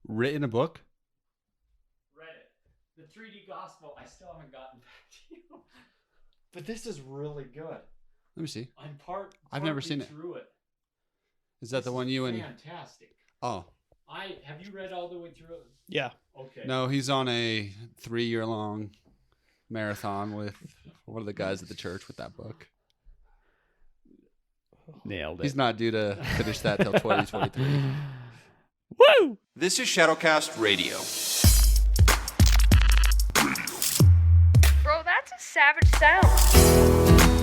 Written a book? Read it. The 3D Gospel. I still haven't gotten back to you. But this is really good. Let me see. I'm I've never seen it. Through it. Is that the one you and... Fantastic. Oh. Have you read all the way through it? Yeah. Okay. No, he's on a 3-year-long marathon with one of the guys at the church with that book. Nailed it. He's not due to finish that till 2023. Woo! This is Shadowcast Radio. Bro, that's a savage sound.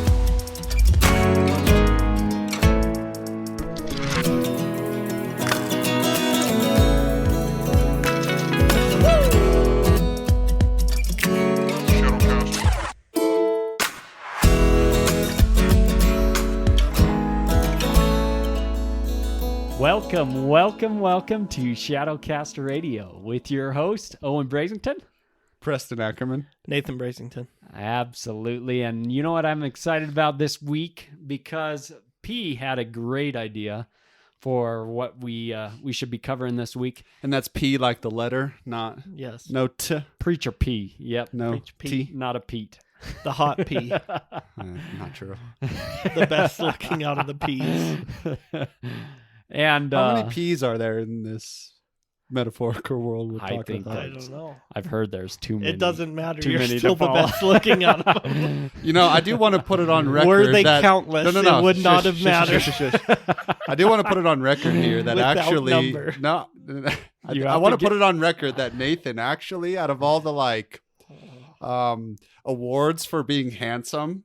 Welcome to Shadowcast Radio with your host, Owen Brasington. Preston Ackerman. Nathan Brasington. Absolutely. And you know what I'm excited about this week? Because P had a great idea for what we should be covering this week. And that's P like the letter, not... Yes. No T. Preacher P. Yep. No Preach T. Not a Pete. The hot pea. Not true. The best looking out of the peas. And how many P's are there in this metaphorical world we're talking about? I don't know. I've heard there's too many. It doesn't matter. Too You're many still to the follow. best looking out of them. You know, I do want to put it on record. Were they that, countless, No. it would not have mattered. I do want to put it on record here that Without actually... number. No. You I have want to to put it on record that Nathan actually, out of all the awards for being handsome,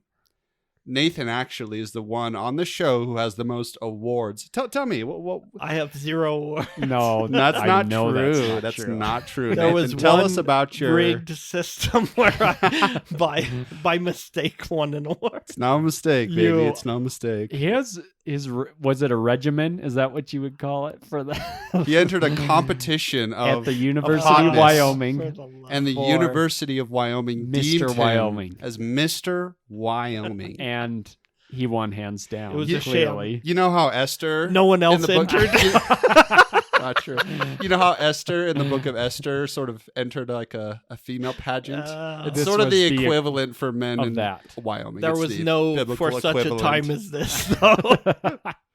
Nathan actually is the one on the show who has the most awards. Tell me, what? I have 0 awards. No, That's I not know true. That's That's not true. There Nathan, was tell one us about your rigged system where I, by mistake, won an award. It's no mistake, baby. You- It's no mistake. His was it a regimen? Is that what you would call it for that? He entered a competition At of the University hotness. of Wyoming. For the love- and the for University of Wyoming Mr. deemed him Wyoming. as Mr. Wyoming. And he won hands down. It was a sham. clearly. You know how Esther... No one in else the book- entered. Not true. You know how Esther in the book of Esther sort of entered like a female pageant? It's This sort of was the the equivalent for men of in that. Wyoming. There It's was the no biblical for such a equivalent. time as this, though.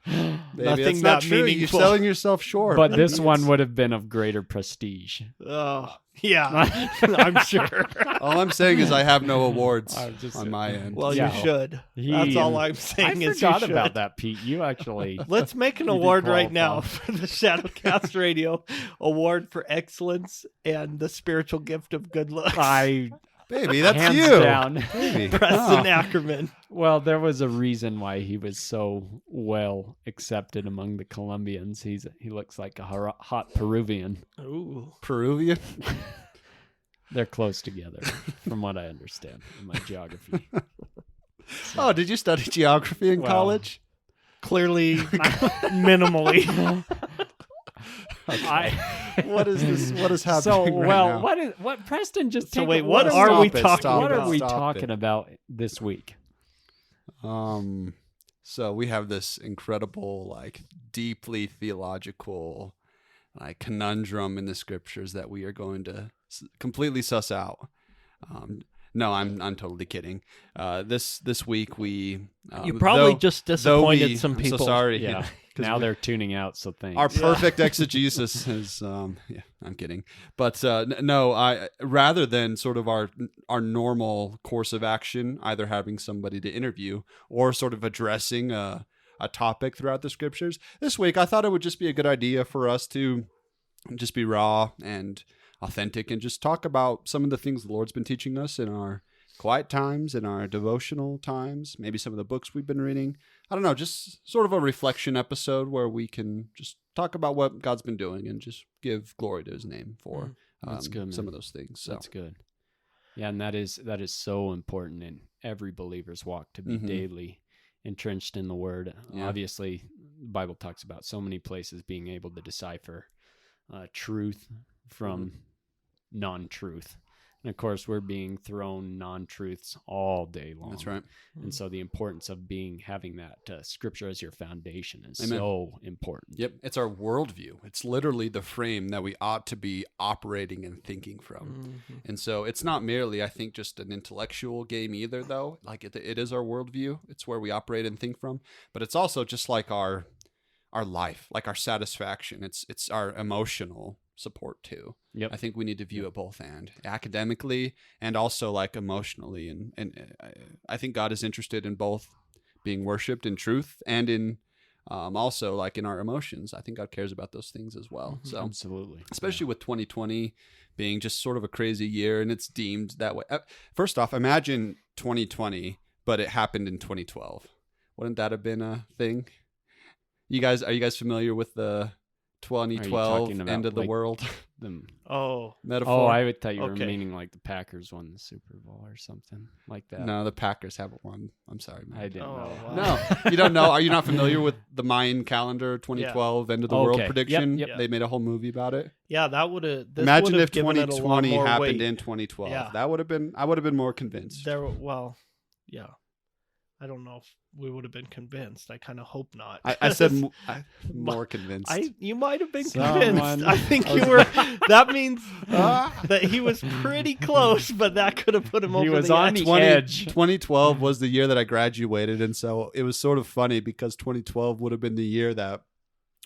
Baby, Nothing that's not that true. You're meaningful. selling yourself short. But this one would have been of greater prestige. Oh, yeah, I'm sure. All I'm saying is I have no awards I was just- on my end. Well, Yeah. you should. He- That's all I'm I saying is forgot you should. about that, Pete. You actually... Let's make an You do award right now qualify. for the Shadowcast Radio Award for Excellence and the Spiritual Gift of Good Looks. Baby, that's hands you. down. Baby. Preston Oh. Ackerman. Well, there was a reason why he was so well accepted among the Colombians. He looks like a hot Peruvian. Ooh. Peruvian? They're close together, from what I understand in my geography. Oh, did you study geography in Well, college? Clearly, minimally. What is this? What is happening So, right well, now? what Preston just So take wait, a- what are are we we talking What are we Stop talking it. about this week? So we have this incredible, deeply theological, conundrum in the scriptures that we are going to completely suss out. No, I'm totally kidding. This week we You probably though- just though disappointed we- some I'm people. so sorry. Yeah. 'Cause Now we- they're tuning out, so thanks. Our perfect exegesis is, yeah, I'm kidding. But no, rather than sort of our normal course of action, either having somebody to interview or sort of addressing a topic throughout the scriptures, this week I thought it would just be a good idea for us to just be raw and authentic and just talk about some of the things the Lord's been teaching us in our quiet times, in our devotional times, maybe some of the books we've been reading. I don't know, just sort of a reflection episode where we can just talk about what God's been doing and just give glory to his name for That's good, man. some of those things. So. That's good. Yeah, and that is so important in every believer's walk to be Mhm. daily entrenched in the Word. Yeah. Obviously, the Bible talks about so many places being able to decipher truth from non-truth. And of course, we're being thrown non-truths all day long. That's right. And so the importance of having that scripture as your foundation is Amen. so important. Yep, it's our worldview. It's literally the frame that we ought to be operating and thinking from. And so it's not merely, I think, just an intellectual game either, though. Like it is our worldview. It's where we operate and think from. But it's also just like our life, like our satisfaction. It's our emotional support too. Yep. I think we need to view it both and academically and also like emotionally. And I think God is interested in both being worshipped in truth and in also like in our emotions. I think God cares about those things as well. So Absolutely. especially with 2020 being just sort of a crazy year and it's deemed that way. First off, imagine 2020, but it happened in 2012. Wouldn't that have been a thing? Are you guys familiar with the 2012 end of the world metaphor? Oh, I would thought you were Okay. meaning like the Packers won the Super Bowl or something like that. No, the Packers haven't won. I'm sorry, man. I didn't know. wow. No, you don't know. Are you not familiar with the Mayan calendar 2012 end of the world Okay. prediction? Yep, yep. They made a whole movie about it. Yeah, that would have. Imagine if 2020 happened in 2012. Yeah. That would have been. I would have been more convinced. Yeah. I don't know if we would have been convinced. I kind of hope not. I said more convinced. You might have been Someone- convinced. I think you were. That means that he was pretty close, but that could have put him over was the on edge. the edge. 2012 was the year that I graduated, and so it was sort of funny because 2012 would have been the year that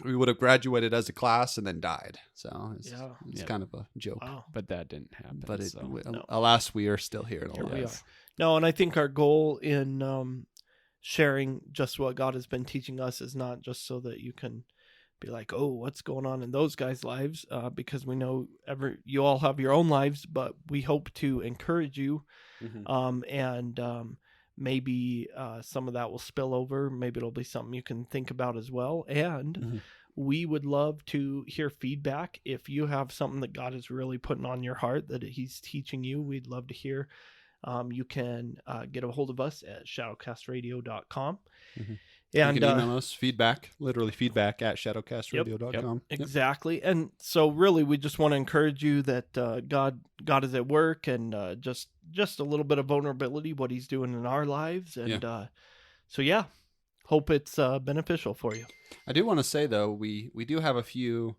we would have graduated as a class and then died. So it's Yep. kind of a joke. Wow. But that didn't happen. But No. alas, we are still here. Here we Alas. are. No, and I think our goal in sharing just what God has been teaching us is not just so that you can be like, oh, what's going on in those guys' lives? Because we know you all have your own lives, but we hope to encourage you, Mhm. and maybe some of that will spill over. Maybe it'll be something you can think about as well. And Mhm. we would love to hear feedback. If you have something that God is really putting on your heart that He's teaching you, we'd love to hear. You can get a hold of us at shadowcastradio.com. Mhm. And you can email us literally feedback at shadowcastradio.com. exactly. And so really we just want to encourage you that God is at work, and just a little bit of vulnerability, what He's doing in our lives. And so hope it's beneficial for you. I do want to say though, we do have a few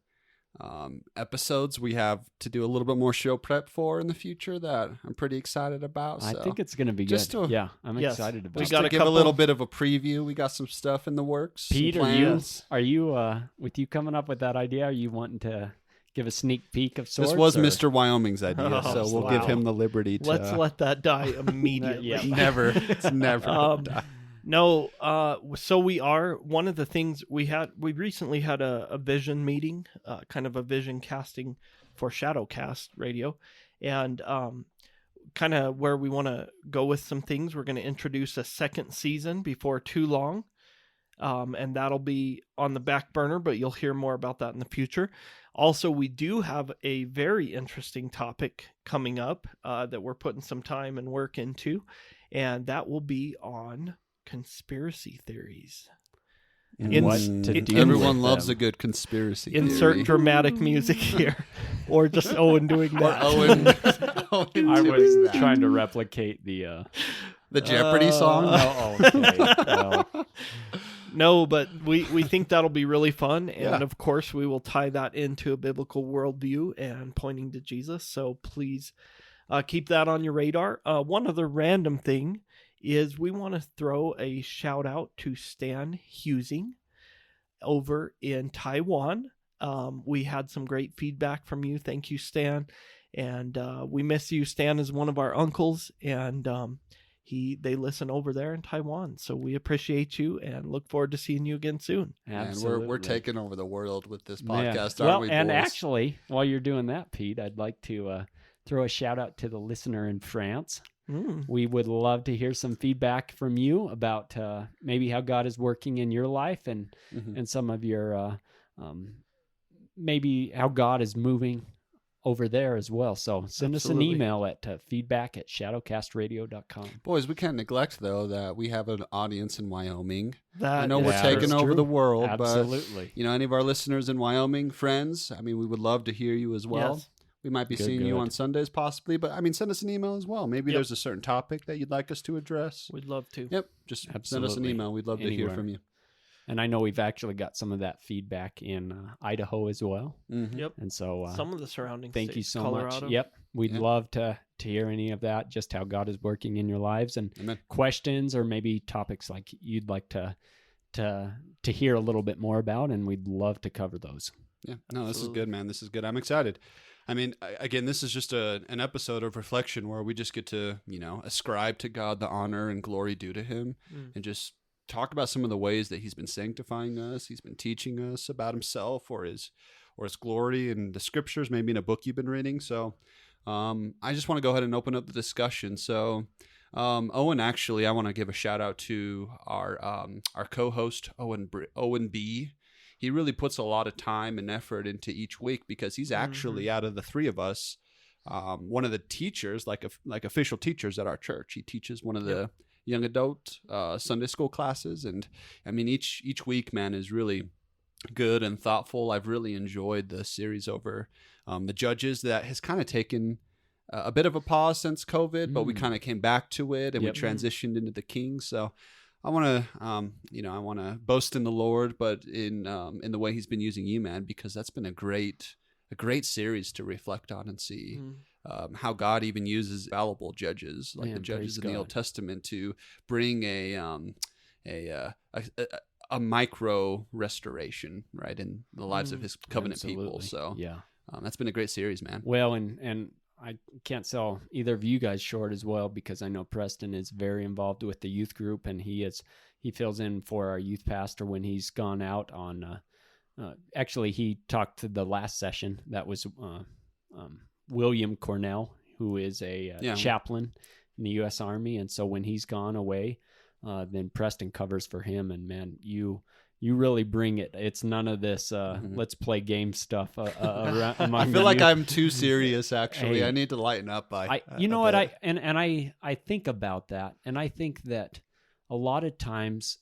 episodes we have to do a little bit more show prep for in the future that I'm pretty excited about. I so think it's going to be just good. to- I'm Yes. excited about We just it. got to a give couple- a little bit of a preview. We got some stuff in the works. some Pete, plans. are you with you coming up with that idea? Are you wanting to give a sneak peek of sorts? This was or- Mr. Wyoming's idea, Oh, so we'll wow. give him the liberty to. Let's let that die immediately. Yeah. never. It's never. die. No, so we are, one of the things we recently had a vision meeting, kind of a vision casting for Shadowcast Radio, and kind of where we want to go with some things. We're going to introduce a second season before too long, and that'll be on the back burner, but you'll hear more about that in the future. Also, we do have a very interesting topic coming up that we're putting some time and work into, and that will be on conspiracy theories. And what to do Everyone with loves them. a good conspiracy. Insert theory. dramatic music here, or just Owen doing Or that. Owen. I was trying to replicate the. The Jeopardy song. Oh, okay. Well, No, but we think that'll be really fun, and Yeah. of course we will tie that into a biblical worldview and pointing to Jesus. So please keep that on your radar. One other random thing is we want to throw a shout out to Stan Husing over in Taiwan. We had some great feedback from you. Thank you, Stan. And we miss you. Stan is one of our uncles, and they listen over there in Taiwan. So we appreciate you and look forward to seeing you again soon. Man, absolutely. we're taking over the world with this Yeah. podcast, Well, aren't we, and boys? actually, while you're doing that, Pete, I'd like to throw a shout out to the listener in France. We would love to hear some feedback from you about maybe how God is working in your life and Mhm. and some of your maybe how God is moving over there as well. So send us Absolutely. an email at feedback@shadowcastradio.com. Boys, we can't neglect though that we have an audience in Wyoming. That I know is we're Yeah, taking that's over true. the world, Absolutely. but any of our listeners in Wyoming, friends, I mean, we would love to hear you as well. Yes. We might be Good, seeing you good. on Sundays possibly, but I mean, send us an email as well. Maybe Yep. there's a certain topic that you'd like us to address. We'd love to. Yep, just send us an Absolutely. email. We'd love to hear Anywhere. from you. And I know we've actually got some of that feedback in Idaho as well. Mhm. Yep. And so Some of the surrounding thank you states, so Colorado. much. Yep. We'd Yeah. love to hear any of that, just how God is working in your lives, and Amen. questions or maybe topics like you'd like to hear a little bit more about, and we'd love to cover those. Yeah, no, this is Absolutely. good, man. This is good. I'm excited. I mean, again, this is just an episode of reflection where we just get to, ascribe to God the honor and glory due to him and just talk about some of the ways that he's been sanctifying us. He's been teaching us about himself or his glory in the scriptures, maybe in a book you've been reading. So I just want to go ahead and open up the discussion. So Owen, actually, I want to give a shout out to our co-host, Owen B. He really puts a lot of time and effort into each week because he's actually, out of the three of us, one of the teachers, like official teachers at our church. He teaches one of the young adult Sunday school classes, and I mean each week, man, is really good and thoughtful. I've really enjoyed the series over the Judges that has kind of taken a bit of a pause since COVID, but we kind of came back to it and we transitioned into the Kings. So I want to, boast in the Lord, but in the way He's been using you, man, because that's been a great series to reflect on and see how God even uses fallible judges, like the judges in the Old Testament, to bring a micro restoration, right, in the lives of His covenant people. So that's been a great series, man. Well, and I can't sell either of you guys short as well, because I know Preston is very involved with the youth group, and he fills in for our youth pastor when he's gone out on. Actually, he talked to the last session. That was William Cornell, who is a chaplain in the U.S. Army, and so when he's gone away, then Preston covers for him. And man, you really bring it. It's none of this let's play game stuff around among I feel like I'm too serious, actually. Hey, I need to lighten up. I think about that, and I think that a lot of times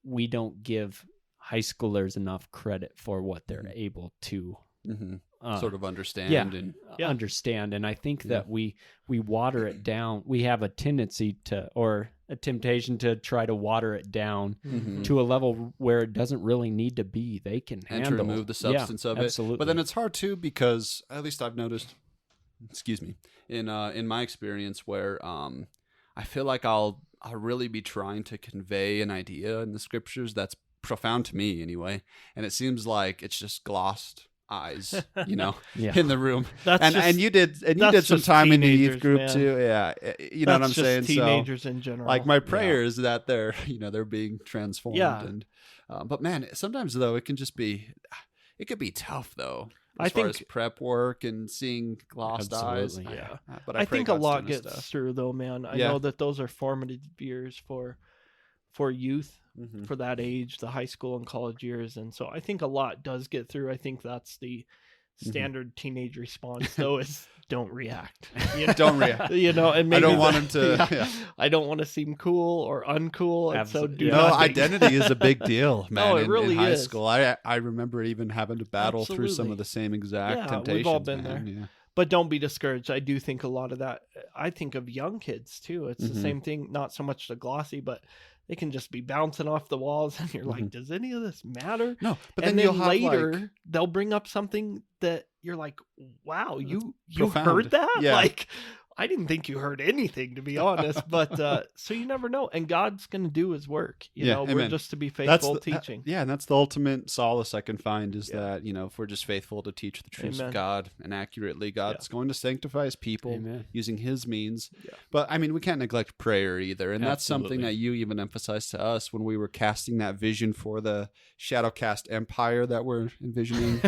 we don't give high schoolers enough credit for what they're able to sort of understand. Understand. And I think that we water it down. We have a tendency or a temptation to try to water it down to a level where it doesn't really need to be. They can and handle to remove the substance of it. Absolutely. But then it's hard too, because at least I've noticed, in my experience, where I feel like I'll really be trying to convey an idea in the scriptures that's profound to me anyway, and it seems like it's just glossed eyes, in the room. And you did some time in the youth group, man, too. Yeah, you know what I'm saying. Teenagers in general. Like my prayer is that they're being transformed. Yeah. And but man, sometimes though it could be tough though. I far think as prep work and seeing glossed eyes. Yeah. But I pray think a God's lot doing this gets stuff. through though, man. I know that those are formative years for youth, for that age, the high school and college years. And so I think a lot does get through. I think that's the standard teenage response though, is don't react. Don't react. And maybe I don't want him to. I don't want to seem cool or uncool. And so do No, nothing. identity is a big deal, man. No, it really in high is. school. I remember even having to battle through some of the same exact temptations. We've all been man. there. Yeah. But don't be discouraged. I do think a lot of that, I think of young kids too. It's the same thing, not so much the glossy, but they can just be bouncing off the walls and you're like, does any of this matter? No, but and then then you'll have later they'll bring up something that you're like, wow, you profound. heard that? Yeah. Like, I didn't think you heard anything, to be honest. But so you never know. And God's going to do his work. We're amen. just to be faithful That's teaching. and that's the ultimate solace I can find is that, if we're just faithful to teach the truths Amen. of God and accurately, God's going to sanctify his people using his means. Yeah. But I mean, we can't neglect prayer either. And that's Absolutely. something that you even emphasized to us when we were casting that vision for the Shadowcast empire that we're envisioning.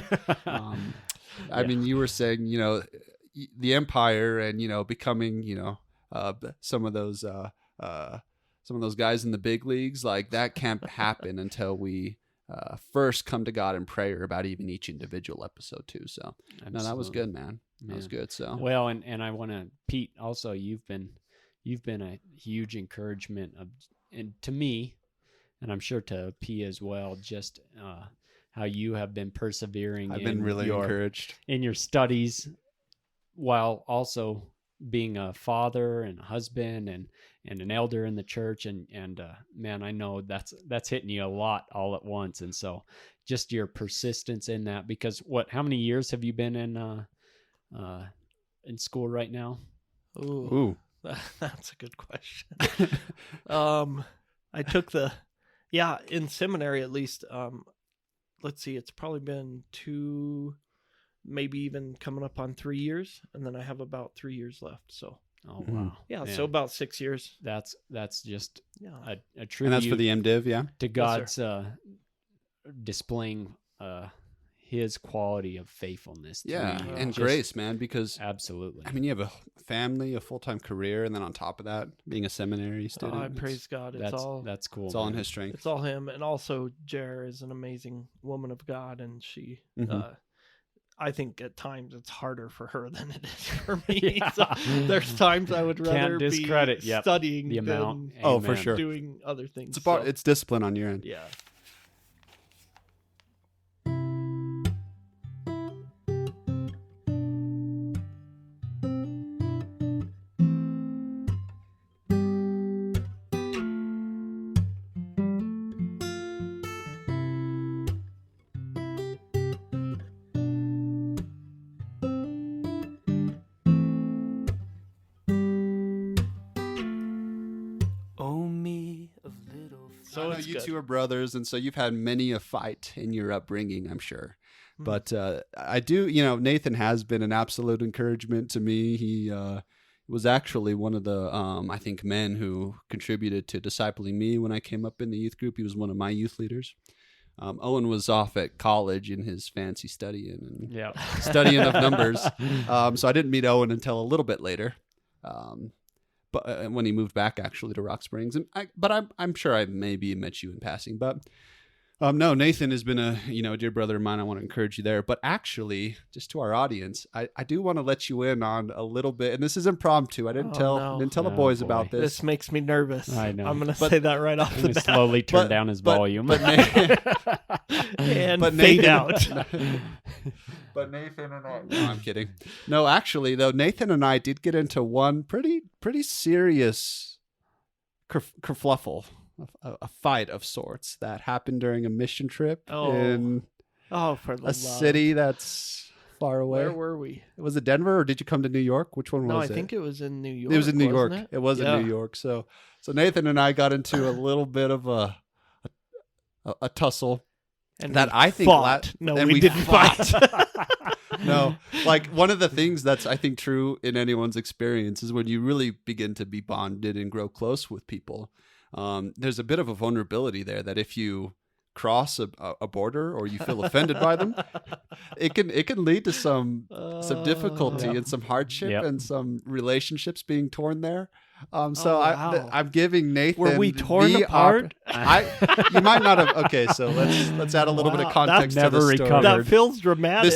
I mean, you were saying, the empire and, becoming, some of those guys in the big leagues, like that can't happen until we first come to God in prayer about even each individual episode too. So no, that was good, man. That was good. So well, and I want to, Pete, also you've been a huge encouragement to me, and I'm sure to P as well, just how you have been persevering. I've been really encouraged in your studies, while also being a father and a husband and an elder in the church. And man, I know that's hitting you a lot all at once. And so just your persistence in that, because how many years have you been in school right now? Ooh. That's a good question. I took in seminary at least. Let's see, it's probably been 2, maybe even coming up on 3 years, and then I have about 3 years left. So, oh wow, yeah, man. so about 6 years. That's just a tribute. and that's for the MDiv, yeah, to God's displaying His quality of faithfulness. And grace, man. Because absolutely, I mean, you have a family, a full-time career, and then on top of that, being a seminary student. I praise God. That's cool. It's all in His strength. It's all Him, and also Jer is an amazing woman of God, and she. I think at times it's harder for her than it is for me. Yeah. So there's times I would rather be studying the amount. than for sure, doing other things. It's discipline on your end. Yeah. So I know you two are brothers, and so you've had many a fight in your upbringing, I'm sure. But I do, Nathan has been an absolute encouragement to me. He was actually one of the, I think, men who contributed to discipling me when I came up in the youth group. He was one of my youth leaders. Owen was off at college in his fancy studying of numbers. So I didn't meet Owen until a little bit later. But when he moved back actually to Rock Springs, but I'm sure I maybe met you in passing. But no, Nathan has been a dear brother of mine. I want to encourage you there. But actually, just to our audience, I do want to let you in on a little bit, and this is impromptu. I didn't tell the boys about this. This makes me nervous. I know. I'm going to say that right off the bat. Slowly turn down his volume, and fade out. But Nathan and I... No, I'm kidding. No, actually, though, Nathan and I did get into one pretty serious kerfluffle, a fight of sorts that happened during a mission trip in a city that's far away. Where were we? Was it Denver, or did you come to New York? Which one was it? No, I think it was in New York. It was in New York. It, it was in New York. So Nathan and I got into a little bit of a tussle. And that I think fought. We didn't fight. No, like one of the things that's I think true in anyone's experience is when you really begin to be bonded and grow close with people. There's a bit of a vulnerability there that if you cross a border or you feel offended by them, it can lead to some difficulty and some hardship and some relationships being torn there. I'm giving Nathan. Were we torn apart? You might not have. Okay, so let's add a little bit of context to the story. That feels dramatic.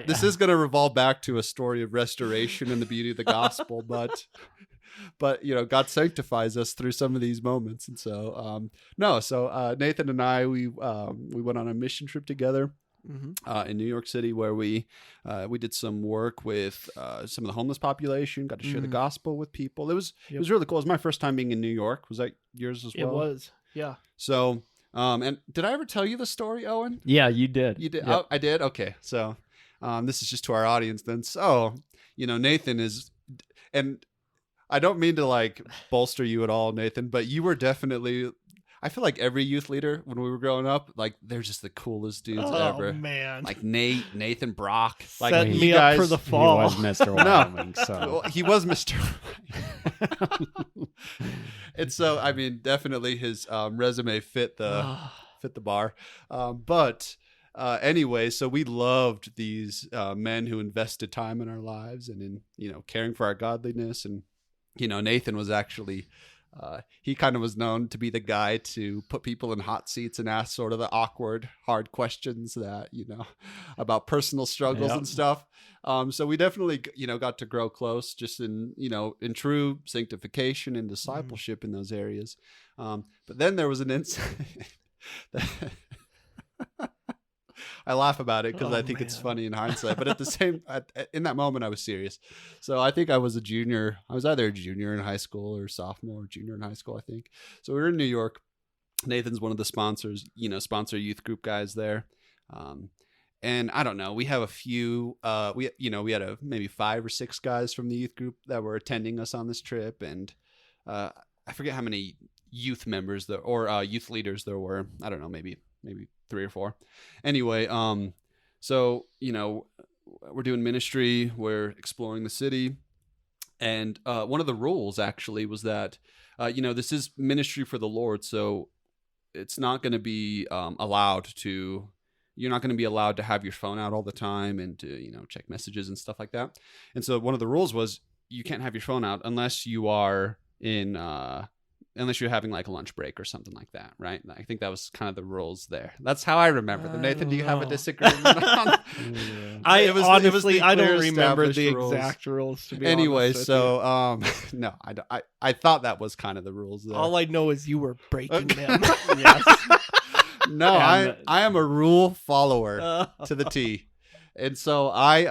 This is gonna revolve back to a story of restoration and the beauty of the gospel, but God sanctifies us through some of these moments, and so Nathan and I we went on a mission trip together. In New York City, where we did some work with some of the homeless population, got to share the gospel with people. It was really cool. It was my first time being in New York. Was that yours as well? It was, yeah. So, and did I ever tell you the story, Owen? Yeah, you did. You did? Yep. Oh, I did? Okay. So this is just to our audience then. So, Nathan is, and I don't mean to like bolster you at all, Nathan, but you were definitely... I feel like every youth leader when we were growing up, like they're just the coolest dudes ever. Oh man! Like Nathan, Brock, like set me up for the fall. He was Mr. Wyoming, so he was Mr. And so, I mean, definitely his resume fit the bar. But anyway, so we loved these men who invested time in our lives and in caring for our godliness, and Nathan was actually. He kind of was known to be the guy to put people in hot seats and ask sort of the awkward, hard questions that, about personal struggles and stuff. So we definitely, got to grow close just in true sanctification and discipleship in those areas. But then there was an incident. I laugh about it because Oh, I think it's man. funny in hindsight. But in that moment, I was serious. So I think I was a junior. I was either a junior in high school or sophomore or junior in high school, I think. So we were in New York. Nathan's one of the sponsors, sponsor youth group guys there. And I don't know, we have a few, we had maybe 5 or 6 guys from the youth group that were attending us on this trip. And I forget how many youth members or youth leaders there were. I don't know, maybe 3 or 4. Anyway, so, we're doing ministry, we're exploring the city. And one of the rules actually was that, this is ministry for the Lord. So it's not going to be you're not going to be allowed to have your phone out all the time and to, check messages and stuff like that. And so one of the rules was you can't have your phone out unless you are unless you're having like a lunch break or something like that, right? I think that was kind of the rules there. That's how I remember them. Nathan, do you have a disagreement on? I It was honestly, the I don't clear remember the established rules. exact rules. To be Anyway, honest with so no, I thought that was kind of the rules there. you. All I know is you were breaking them. Yes. No, And- I am a rule follower to the T. And so I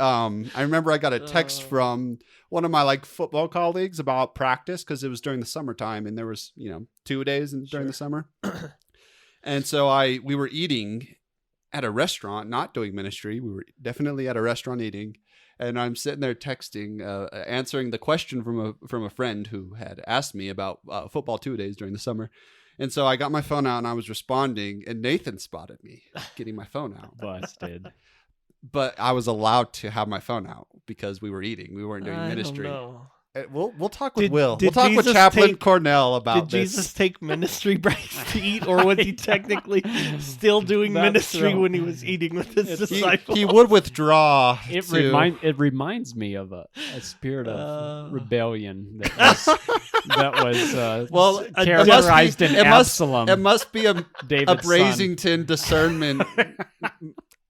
remember I got a text from one of my like football colleagues about practice because it was during the summertime and there was, 2 days during the summer. And so we were eating at a restaurant, not doing ministry. We were definitely at a restaurant eating. And I'm sitting there texting, answering the question from a friend who had asked me about football 2 days during the summer. And so I got my phone out and I was responding, and Nathan spotted me getting my phone out. Busted. But I was allowed to have my phone out because we were eating. We weren't doing ministry. I don't know. We'll talk with Did- Will. did We'll talk with Jesus Chaplain take- Cornell about Did this. Jesus take ministry breaks to eat, or was he technically still doing That's ministry so- when he was eating with his It's- disciples? He would withdraw. It to- reminds me of a spirit of rebellion that was Well, characterized in it Absalom. must be a David's son. Brasington discernment,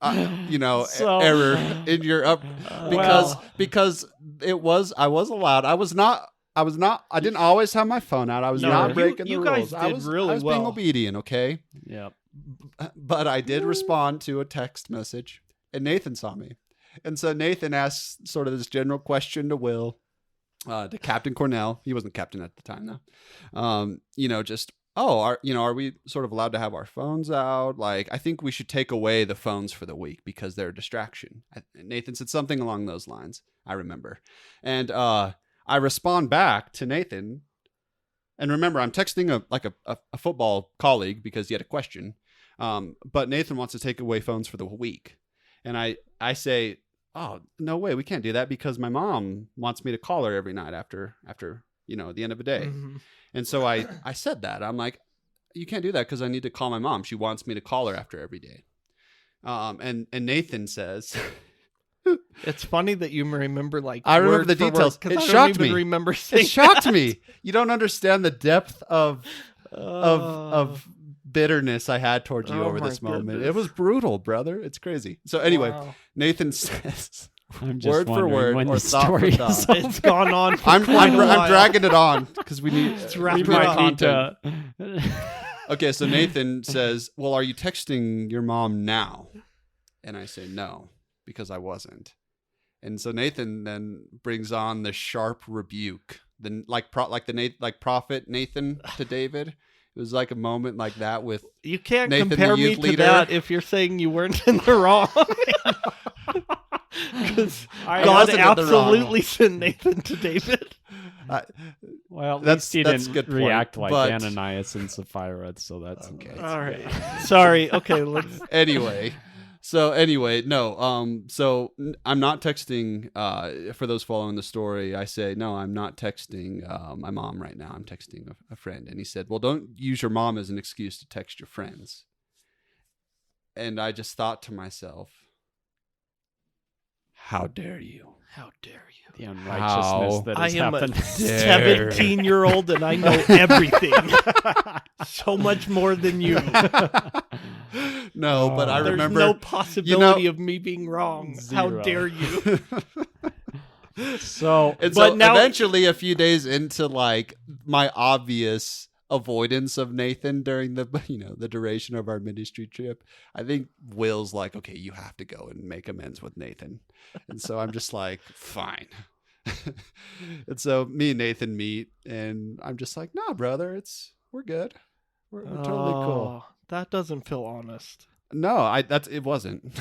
So- error in your up because I was allowed. I didn't always have my phone out. I was No, not you- breaking you the guys rules. I did was really being well. obedient, okay? Yep. But I did respond to a text message, and Nathan saw me, and so Nathan asked sort of this general question to Will, to Captain Cornell. He wasn't captain at the time though. Are we sort of allowed to have our phones out? Like, I think we should take away the phones for the week because they're a distraction. Nathan said something along those lines, I remember. And I respond back to Nathan. And remember, I'm texting a football colleague because he had a question. But Nathan wants to take away phones for the week. And I say, oh, no way, we can't do that because my mom wants me to call her every night after the end of the day. Mhm. And so I said that. I'm like, you can't do that because I need to call my mom. She wants me to call her after every day. And Nathan says, It's funny that you remember I remember word the for word, details. 'cause It I don't shocked even me. Remember saying it shocked that. me. You don't understand the depth of bitterness I had towards you Oh over my this moment. goodness. It was brutal, brother. It's crazy. So anyway, Wow. Nathan says, I'm just word for wondering word when or the thought for story thought. is It's gone on for I'm quite a while. dragging it on because we need wrap we it might up. need to. Okay, so Nathan says, well, are you texting your mom now? And I say no, because I wasn't. And so Nathan then brings on the sharp rebuke, prophet Nathan to David. It was like a moment like that with You can't Nathan, the compare me youth to leader. that if you're saying you weren't in the wrong. Because I God wasn't in the wrong. absolutely sent Nathan to David. Well, at That's- least he that's a didn't good point, react like but- Ananias and Sapphira, so that's Okay. All right. Sorry. Okay. Let's. anyway, no. So I'm not texting. For those following the story, I say no. I'm not texting my mom right now. I'm texting a friend, and he said, "Well, don't use your mom as an excuse to text your friends." And I just thought to myself, "How dare you?" How dare you? the unrighteousness that I has am happened. a 17-year-old and I know everything. So much more than you. No, but I There's remember. no possibility of me being wrong. How Zero. dare you? So, And But so now- eventually, a few days into like my obvious avoidance of Nathan during the the duration of our ministry trip. I think Will's like, okay, you have to go and make amends with Nathan, and so I'm just like, fine. And so me and Nathan meet, and I'm just like, nah, brother, we're good. We're totally cool. That doesn't feel honest. No, it wasn't.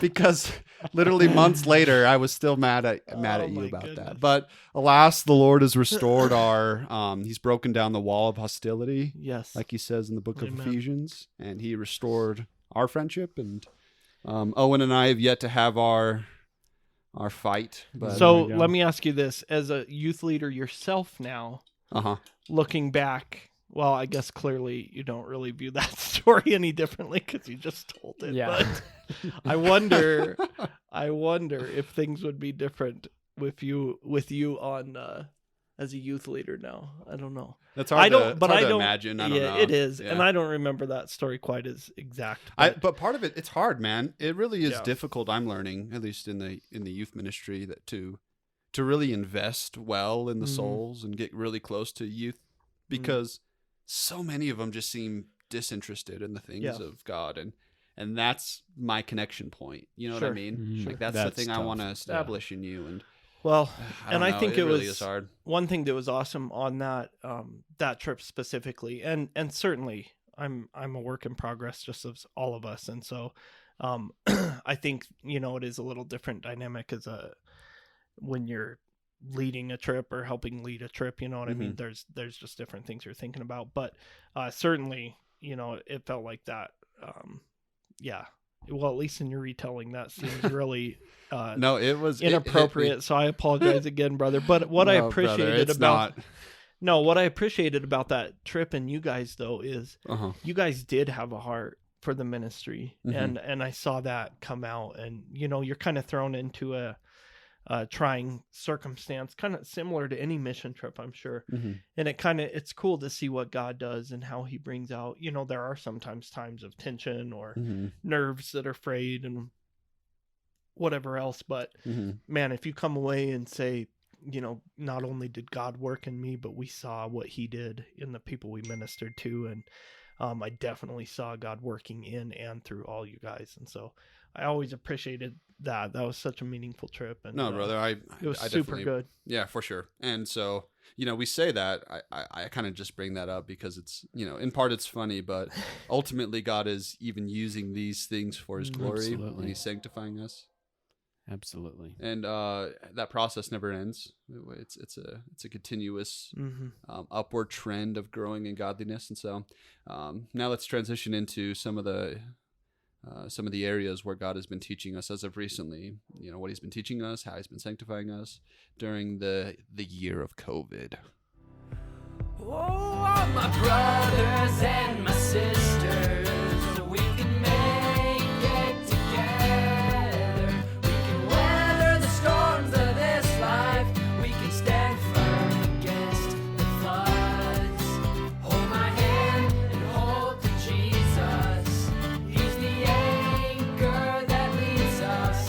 Because literally months later, I was still mad at you about goodness. that. But alas, the Lord has restored he's broken down the wall of hostility. Yes. Like he says in the book Amen. of Ephesians, and he restored our friendship. And Owen and I have yet to have our fight. But So let me ask you this: as a youth leader yourself now, looking back, well, I guess clearly you don't really view that story any differently because you just told it. Yeah. But I wonder if things would be different with you on as a youth leader now. I don't know. That's hard. to imagine. I don't know. It is, Yeah. and I don't remember that story quite as exact. But part of it's hard, man. It really is difficult. I'm learning, at least in the youth ministry, that to really invest well in the souls and get really close to youth, because so many of them just seem disinterested in the things of God, and that's my connection point. You know what I mean? Mm-hmm. Like that's the thing I want to establish in you. And well, I think it really was is hard. One thing that was awesome on that that trip specifically, and certainly I'm a work in progress, just as all of us, and so I think it is a little different dynamic when you're leading a trip or helping lead a trip. You know what I mean? There's just different things you're thinking about, but certainly it felt like that. Well, at least in your retelling, that seems really no, it was inappropriate. So I apologize again, brother. But what I appreciated what I appreciated about that trip and you guys though is you guys did have a heart for the ministry, and I saw that come out, and you're kind of thrown into a trying circumstance, kind of similar to any mission trip, I'm sure. And it's cool to see what God does and how he brings out, there are sometimes times of tension or nerves that are frayed and whatever else. But man, if you come away and say, not only did God work in me, but we saw what he did in the people we ministered to. And I definitely saw God working in and through all you guys. And so I always appreciated that. That was such a meaningful trip. And no, brother, it was I super good. Yeah, for sure. And so, we say that, I kind of just bring that up because it's, in part it's funny, but ultimately God is even using these things for his glory and he's sanctifying us. Absolutely. And that process never ends. It's a continuous upward trend of growing in godliness. And so now let's transition into some of the areas where God has been teaching us as of recently. What he's been teaching us, how he's been sanctifying us during the year of COVID. Oh, all my brothers and my sisters, we can make it together. We can weather the storms of this life. We can stand firm against the floods. Hold my hand and hold to Jesus. He's the anchor that leads us.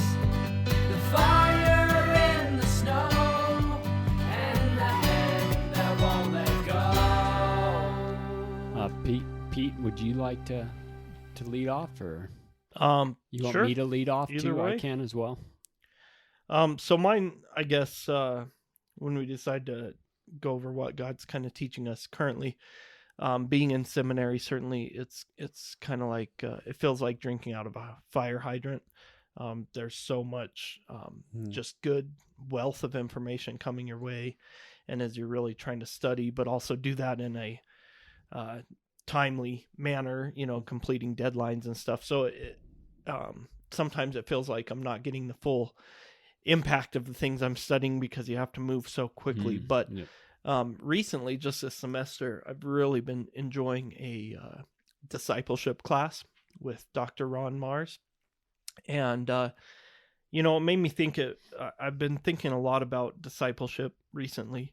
The fire and the snow and the hand that won't let go. Pete, would you like to lead off, or you want sure. me to lead off Either too? way. I can as well. So mine, I guess, when we decide to go over what God's kind of teaching us currently, being in seminary, certainly it's kind of like, it feels like drinking out of a fire hydrant. There's so much just good wealth of information coming your way. And as you're really trying to study, but also do that in a timely manner, completing deadlines and stuff. So sometimes it feels like I'm not getting the full impact of the things I'm studying because you have to move so quickly. But recently, just this semester, I've really been enjoying a discipleship class with Dr. Ron Mars. And, it made me think I've been thinking a lot about discipleship recently.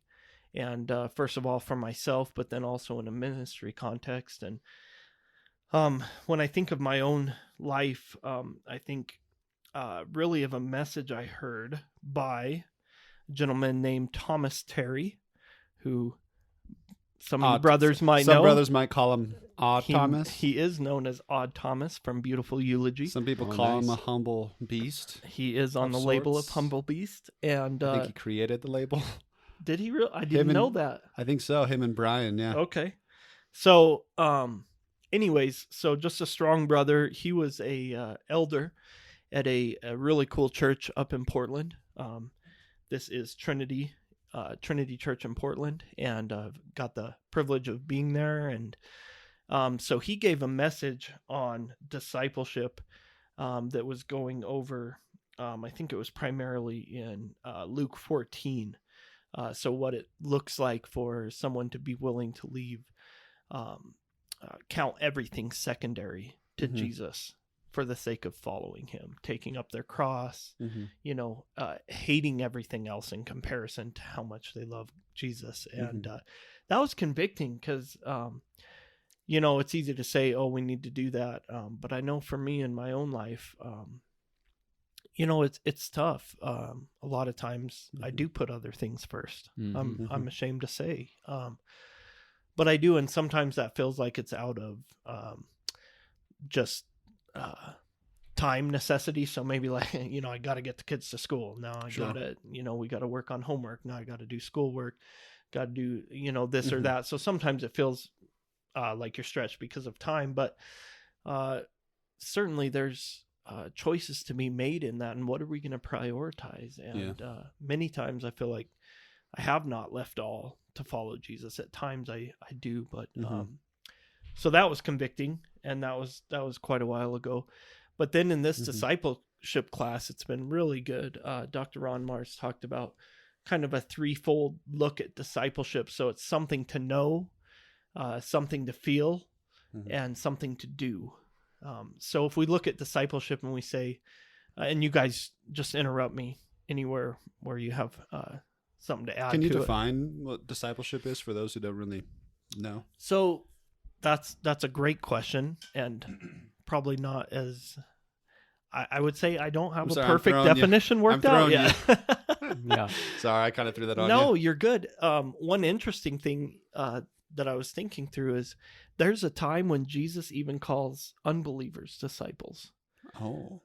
And first of all, for myself, but then also in a ministry context. And when I think of my own life, I think really of a message I heard by a gentleman named Thomas Terry, who some of the brothers might know. Some brothers might call him Odd Thomas. He is known as Odd Thomas from Beautiful Eulogy. Some people call him a humble beast. He is on the label of Humble Beast. And I think he created the label. Did he really? I didn't know that. I think so. Him and Brian, yeah. Okay. So, anyways, so just a strong brother. He was a elder at a really cool church up in Portland. This is Trinity Church in Portland, and got the privilege of being there. And so he gave a message on discipleship that was going over, I think it was primarily in Luke 14. So what it looks like for someone to be willing to leave, count everything secondary to Jesus for the sake of following him, taking up their cross, hating everything else in comparison to how much they love Jesus. And that was convicting because, it's easy to say, oh, we need to do that. But I know for me in my own life, it's tough. A lot of times I do put other things first. I'm ashamed to say, but I do. And sometimes that feels like it's out of just time necessity. So maybe like, I got to get the kids to school. Now I got to, we got to work on homework. Now I got to do schoolwork, got to do, this or that. So sometimes it feels like you're stretched because of time, but certainly there's choices to be made in that. And what are we going to prioritize? And many times I feel like I have not left all to follow Jesus. At times I do, but so that was convicting, and that was quite a while ago. But then in this discipleship class, it's been really good. Dr. Ron Mars talked about kind of a threefold look at discipleship. So it's something to know, something to feel, and something to do. So if we look at discipleship and we say, and you guys just interrupt me anywhere where you have something to add. Can you to define what discipleship is for those who don't really know? So that's a great question, and probably not as I would say I don't have a perfect definition worked out yet. Yeah. Sorry, I kind of threw that on you. No, you're good. One interesting thing that I was thinking through is there's a time when Jesus even calls unbelievers disciples. Oh.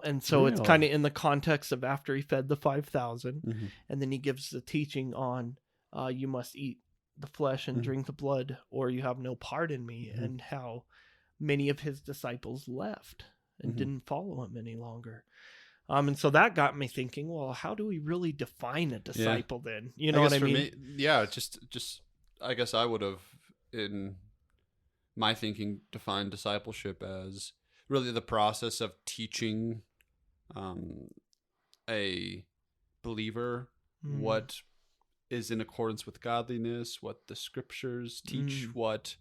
And so it's kind of in the context of after he fed the 5,000, and then he gives the teaching on you must eat the flesh and drink the blood, or you have no part in me, and how many of his disciples left and didn't follow him any longer. And so that got me thinking, well, how do we really define a disciple then? You know what I mean? Just I guess I would have, in my thinking, defined discipleship as really the process of teaching a believer what is in accordance with godliness, what the scriptures teach, what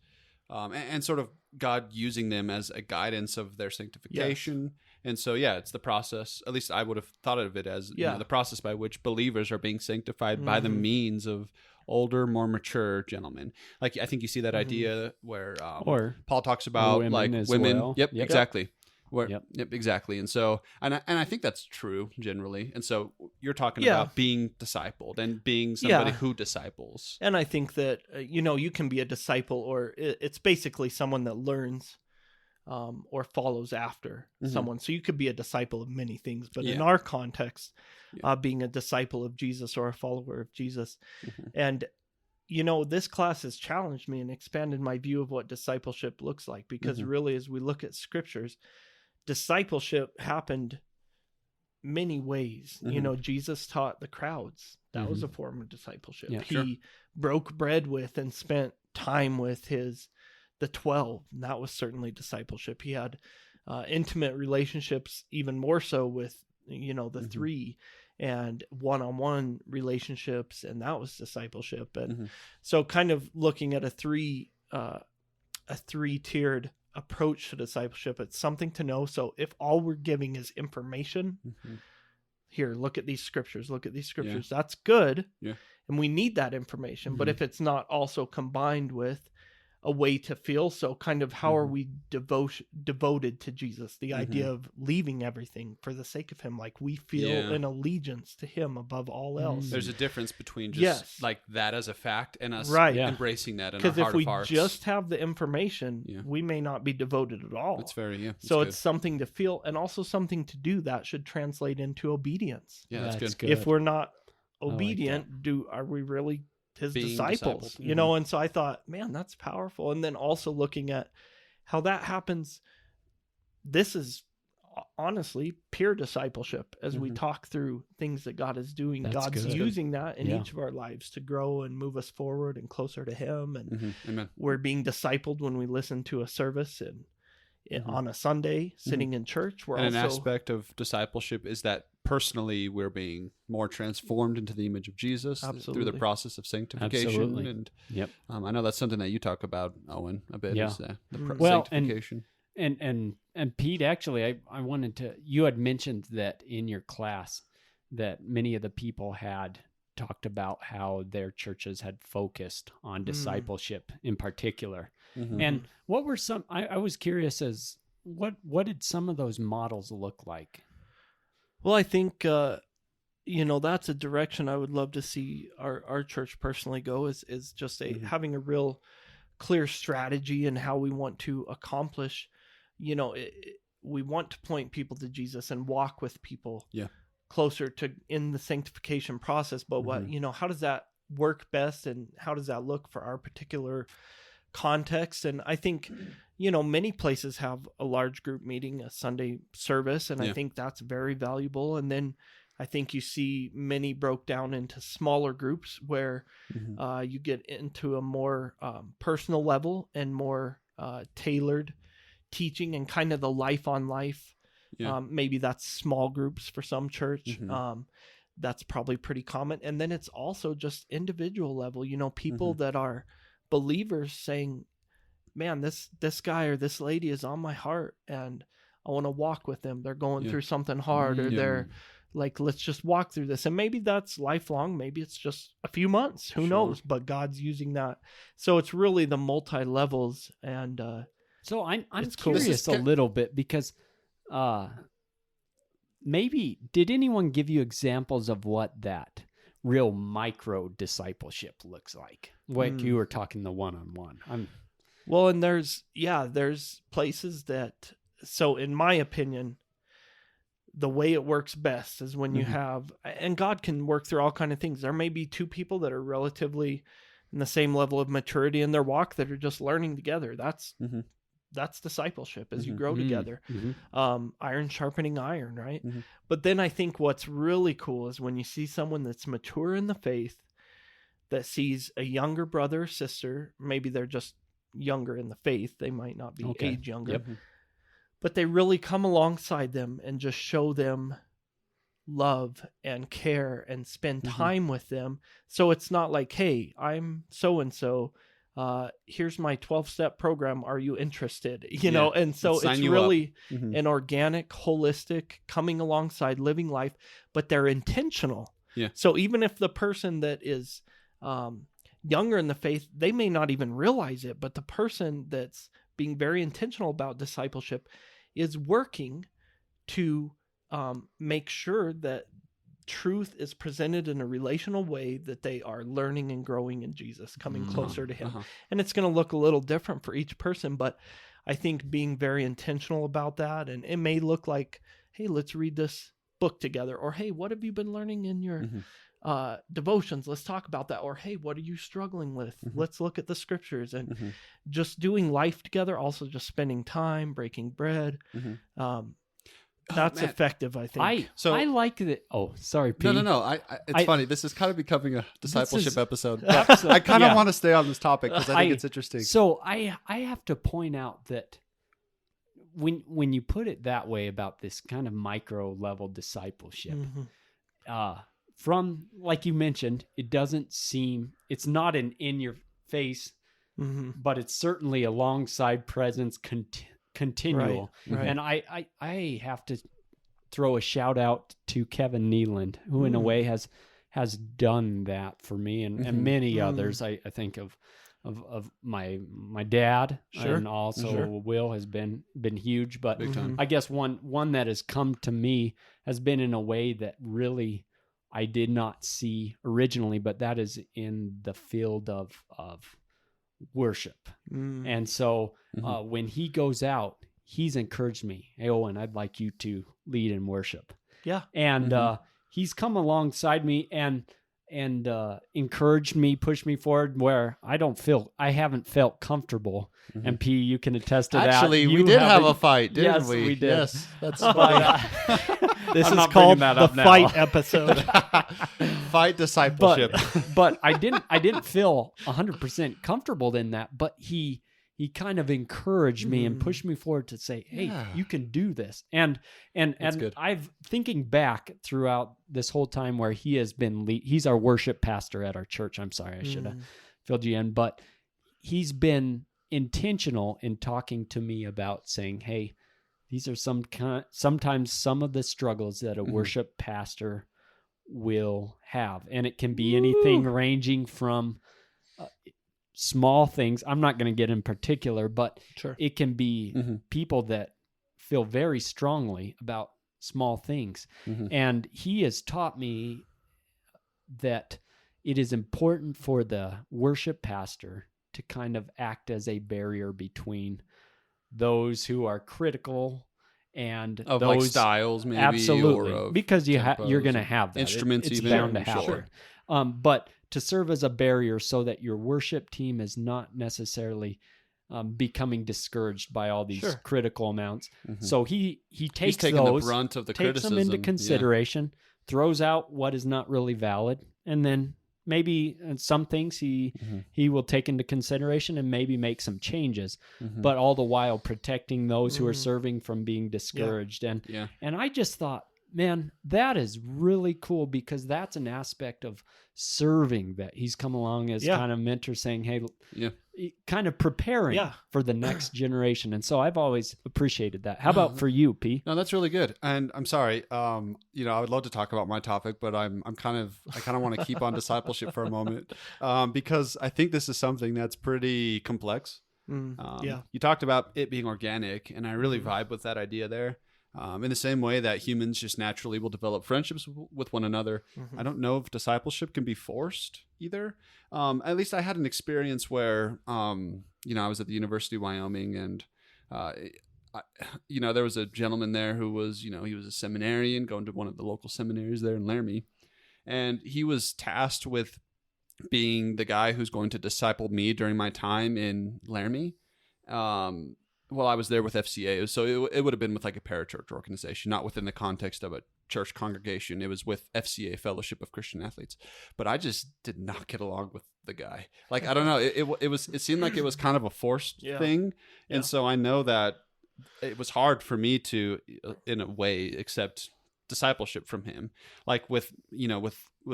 and sort of God using them as a guidance of their sanctification. Yes. And so, it's the process, at least I would have thought of it as the process by which believers are being sanctified by the means of older, more mature gentlemen. Like, I think you see that idea where or Paul talks about women. Well. Yep, exactly. Yep, exactly. And so, and I think that's true generally. And so you're talking about being discipled and being somebody who disciples. And I think that, you can be a disciple, or it's basically someone that learns or follows after someone. So you could be a disciple of many things, but in our context, being a disciple of Jesus or a follower of Jesus. And, this class has challenged me and expanded my view of what discipleship looks like, because really, as we look at scriptures, discipleship happened many ways. Jesus taught the crowds. That was a form of discipleship. Yeah, he broke bread with and spent time with the 12. And that was certainly discipleship. He had intimate relationships, even more so with, the three, and one-on-one relationships. And that was discipleship. And so kind of looking at a three-tiered approach to discipleship, it's something to know. So if all we're giving is information, here, look at these scriptures, that's good. And we need that information. But if it's not also combined with a way to feel. So kind of how are we devoted to Jesus? The idea of leaving everything for the sake of him. Like we feel an allegiance to him above all else. There's a difference between just like that as a fact and us Right. embracing that in our Because heart if we of hearts. just have the information, we may not be devoted at all. That's very, So it's something to feel and also something to do that should translate into obedience. Yeah, that's good. If we're not obedient, are we really his Being disciples? discipled. You know, and so I thought, man, that's powerful. And then also looking at how that happens, this is honestly peer discipleship as we talk through things that God is doing. That's God's good. using that in each of our lives to grow and move us forward and closer to him. And Amen. we're being discipled when we listen to a service and on a Sunday sitting in church. We're And also an aspect of discipleship is that personally we're being more transformed into the image of Jesus through Absolutely. the process of sanctification. Absolutely. And Yep. I know that's something that you talk about, Owen, a bit. Yeah. Is the Well, sanctification. And Pete, actually, I wanted to, you had mentioned that in your class that many of the people had talked about how their churches had focused on discipleship in particular. And what were some, I was curious as what did some of those models look like? Well, I think, that's a direction I would love to see our church personally go is just having a real clear strategy in how we want to accomplish, we want to point people to Jesus and walk with people closer to in the sanctification process. But how does that work best and how does that look for our particular context? And I think, many places have a large group meeting, a Sunday service, and I think that's very valuable. And then I think you see many broke down into smaller groups where you get into a more personal level and more tailored teaching and kind of the life on life. Maybe that's small groups for some church. That's probably pretty common. And then it's also just individual level, people that are believers saying, man, this guy or this lady is on my heart and I want to walk with them. They're going through something hard or they're like, let's just walk through this. And maybe that's lifelong. Maybe it's just a few months, who knows, but God's using that. So it's really the multi-levels. And So I'm It's cool. curious a little bit because maybe did anyone give you examples of what that real micro discipleship looks like? Like you were talking the one-on-one. Well, and there's places that, so in my opinion, the way it works best is when you have, and God can work through all kind of things. There may be two people that are relatively in the same level of maturity in their walk that are just learning together. That's discipleship as you grow together. Iron sharpening iron, right? But then I think what's really cool is when you see someone that's mature in the faith that sees a younger brother or sister, maybe they're just younger in the faith. They might not be age younger, but they really come alongside them and just show them love and care and spend time with them. So it's not like, hey, I'm so-and-so. Here's my 12-step program. Are you interested? You know? And so it's really an organic, holistic, coming alongside, living life, but they're intentional. So even if the person that is younger in the faith, they may not even realize it, but the person that's being very intentional about discipleship is working to make sure that truth is presented in a relational way, that they are learning and growing in Jesus, coming closer to him. And it's going to look a little different for each person, but I think being very intentional about that, and it may look like, hey, let's read this book together, or hey, what have you been learning in your devotions? Let's talk about that. Or hey, what are you struggling with? Let's look at the scriptures. And just doing life together, also just spending time, breaking bread. That's effective, I think. I like that. Oh, sorry, Pete. No. It's funny. This is kind of becoming a discipleship episode. Absolutely. I kind of want to stay on this topic because I think it's interesting. So I have to point out that when you put it that way about this kind of micro level discipleship, from, like you mentioned, it doesn't seem, it's not an in your face, but it's certainly alongside presence, continual. Right. And I have to throw a shout out to Kevin Neeland, who in a way has done that for me and many others I think of of my dad, Sure. and also Sure. Will has been huge. But Big time. I guess one that has come to me has been in a way that really I did not see originally, but that is in the field of worship. And so when he goes out, he's encouraged me. Hey, Owen, I'd like you to lead in worship. Yeah. And he's come alongside me and encouraged me, pushed me forward where I haven't felt comfortable. And P, you can attest to that. Actually, we You did have haven't- a fight, didn't Yes, we? we did. Yes, that's But, This I'm is not called bringing that the up now. fight episode. fight discipleship. but I didn't feel 100% comfortable in that, but he kind of encouraged me and pushed me forward to say, hey, Yeah. you can do this. And good. I've thinking back throughout this whole time where he has been he's our worship pastor at our church. I'm sorry, I should have filled you in, but he's been intentional in talking to me about saying, hey, these are sometimes some of the struggles that a worship pastor will have. And it can be anything ranging from small things. I'm not going to get in particular, but Sure. it can be people that feel very strongly about small things. And he has taught me that it is important for the worship pastor to kind of act as a barrier between those who are critical and Of those like styles, maybe. absolutely, Or of because you're tempos going to and have that. instruments It's even. bound to Sure. happen. But to serve as a barrier so that your worship team is not necessarily becoming discouraged by all these Sure. critical amounts. So he He's takes taking those, the brunt of the takes criticism. them into Yeah. consideration, throws out what is not really valid, and then maybe some things he will take into consideration and maybe make some changes, but all the while protecting those who are serving from being discouraged. Yeah. And I just thought, man, that is really cool because that's an aspect of serving that he's come along as kind of mentor saying, hey, Yeah. kind of preparing Yeah. for the next generation. And so I've always appreciated that. How about for you, P? No, that's really good. And I'm sorry. I would love to talk about my topic, but I kind of want to keep on discipleship for a moment, because I think this is something that's pretty complex. Yeah. You talked about it being organic, and I really vibe with that idea there. In the same way that humans just naturally will develop friendships with one another, I don't know if discipleship can be forced either. At least I had an experience where, I was at the University of Wyoming, and there was a gentleman there who was, he was a seminarian going to one of the local seminaries there in Laramie, and he was tasked with being the guy who's going to disciple me during my time in Laramie. Well, I was there with FCA, so it would have been with like a parachurch organization, not within the context of a church congregation. It was with FCA, Fellowship of Christian Athletes. But I just did not get along with the guy. Like, I don't know. It seemed like it was kind of a forced thing. And so I know that it was hard for me to, in a way, accept discipleship from him. Like with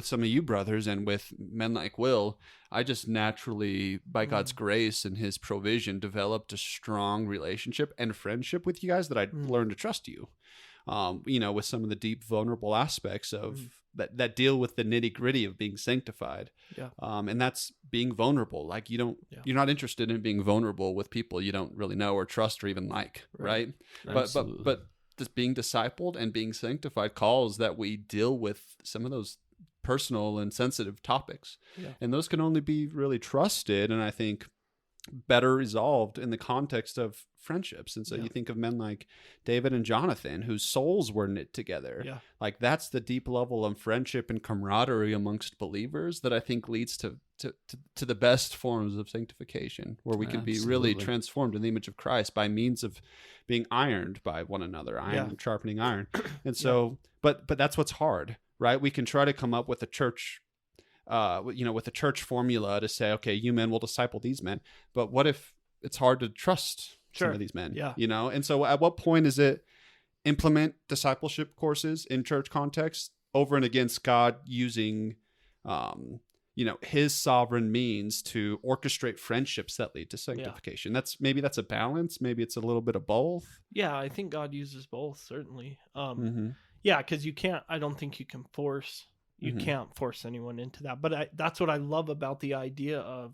some of you brothers and with men like Will, I just naturally, by God's grace and his provision, developed a strong relationship and friendship with you guys that I learned to trust you. With some of the deep, vulnerable aspects of that deal with the nitty gritty of being sanctified. Yeah. And that's being vulnerable. Like you're not interested in being vulnerable with people you don't really know or trust or even like. Right. But this being discipled and being sanctified calls that we deal with some of those personal and sensitive topics. Yeah. And those can only be really trusted, and I think better resolved in the context of friendships. And so you think of men like David and Jonathan, whose souls were knit together. Yeah. Like that's the deep level of friendship and camaraderie amongst believers that I think leads to the best forms of sanctification, where we can be really transformed in the image of Christ by means of being ironed by one another, iron sharpening iron. And so, but that's what's hard, right? We can try to come up with a church with a church formula to say, okay, you men will disciple these men. But what if it's hard to trust some of these men? Yeah. And so at what point is it implement discipleship courses in church context over and against God using, his sovereign means to orchestrate friendships that lead to sanctification? That's a balance. Maybe it's a little bit of both. Yeah, I think God uses both, certainly. Yeah, because I don't think you can force. You can't force anyone into that. But that's what I love about the idea of,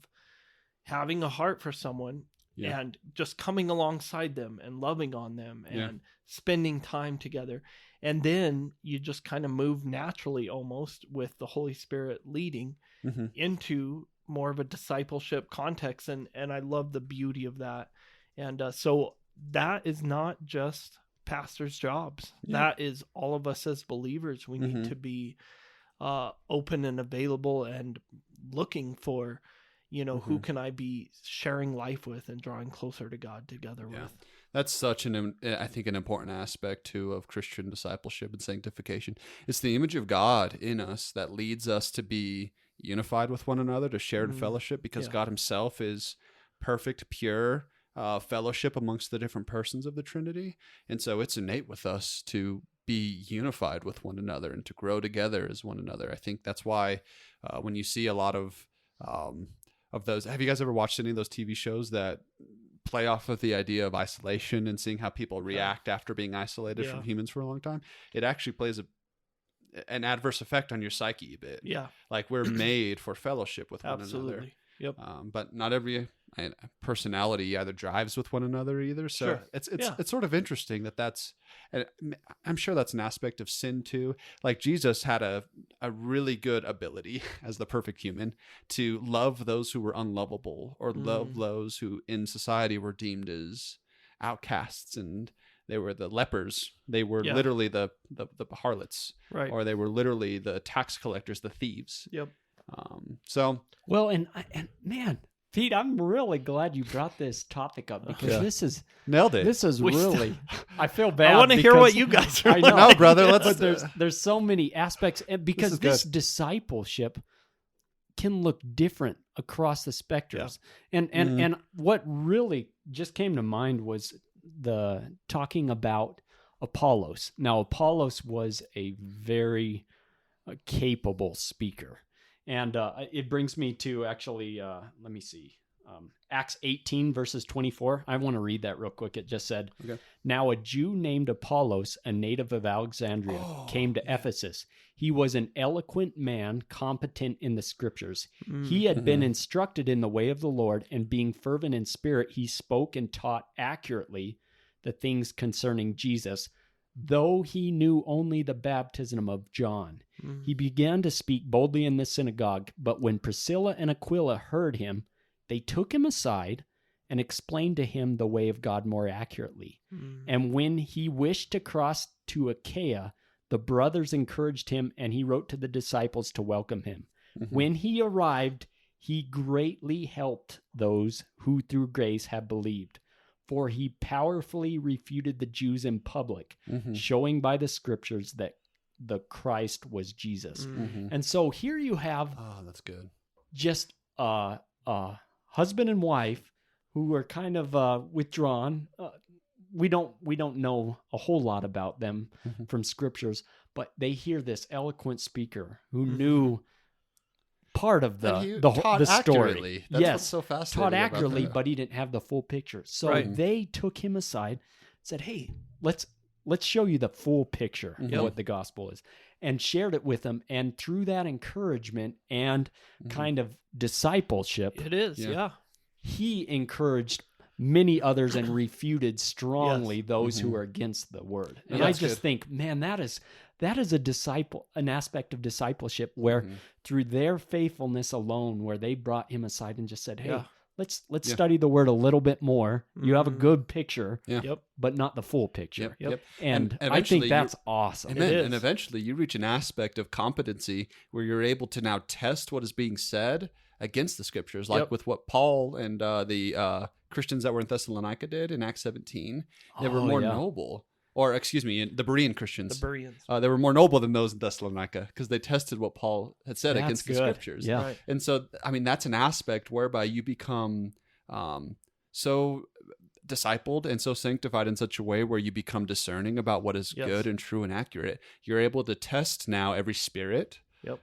having a heart for someone and just coming alongside them and loving on them and spending time together. And then you just kind of move naturally almost with the Holy Spirit leading into more of a discipleship context. And I love the beauty of that. And so that is not just pastors' jobs. That is all of us as believers. We need to be open and available and looking for, who can I be sharing life with and drawing closer to God together with. That's such I think an important aspect too of Christian discipleship and sanctification. It's the image of God in us that leads us to be unified with one another, to share in fellowship, because God himself is perfect, pure fellowship amongst the different persons of the Trinity. And so it's innate with us to be unified with one another and to grow together as one another. I think that's why when you see a lot of those, have you guys ever watched any of those TV shows that play off of the idea of isolation and seeing how people react after being isolated from humans for a long time? It actually plays an adverse effect on your psyche a bit. Yeah. Like we're made for fellowship with one another. Yep. But not every personality either drives with one another either. So it's sort of interesting that's, and I'm sure that's an aspect of sin too. Like Jesus had a really good ability as the perfect human to love those who were unlovable, or love those who in society were deemed as outcasts, and they were the lepers. They were literally the harlots, right? Or they were literally the tax collectors, the thieves. Yep. And man, Pete, I'm really glad you brought this topic up, because this is nailed it. This is really, I feel bad. I want to hear what you guys are. I know, no, brother. But there's so many aspects, and because this discipleship can look different across the spectrums. And what really just came to mind was the talking about Apollos. Now, Apollos was a very capable speaker. And it brings me to actually, let me see, Acts 18 verses 24. I want to read that real quick. It just said, Now a Jew named Apollos, a native of Alexandria, came to Ephesus. He was an eloquent man, competent in the scriptures. He had been instructed in the way of the Lord, and being fervent in spirit, he spoke and taught accurately the things concerning Jesus, though he knew only the baptism of John. He began to speak boldly in the synagogue, but when Priscilla and Aquila heard him, they took him aside and explained to him the way of God more accurately. And when he wished to cross to Achaia, the brothers encouraged him, and he wrote to the disciples to welcome him. When he arrived, he greatly helped those who through grace had believed, for he powerfully refuted the Jews in public, showing by the scriptures that the Christ was Jesus. And so here you have that's good. Just husband and wife who are kind of withdrawn. We don't know a whole lot about them from scriptures, but they hear this eloquent speaker who knew part of the story. That's what's so fascinating. Taught accurately, but he didn't have the full picture. So they took him aside, said, "Hey, let's show you the full picture of what the gospel is," and shared it with him. And through that encouragement and kind of discipleship, he encouraged many others and refuted strongly those who are against the word. And I just think, man, that is an aspect of discipleship where through their faithfulness alone, where they brought him aside and just said, "Hey, let's study the word a little bit more. You have a good picture, but not the full picture." And I think that's awesome. And eventually you reach an aspect of competency where you're able to now test what is being said against the scriptures, like with what Paul and the Christians that were in Thessalonica did in Acts 17. They were more noble. Or, excuse me, the Berean Christians. The Bereans. They were more noble than those in Thessalonica because they tested what Paul had said against the scriptures. Yeah. Right. And so, I mean, that's an aspect whereby you become so discipled and so sanctified in such a way where you become discerning about what is good and true and accurate. You're able to test now every spirit.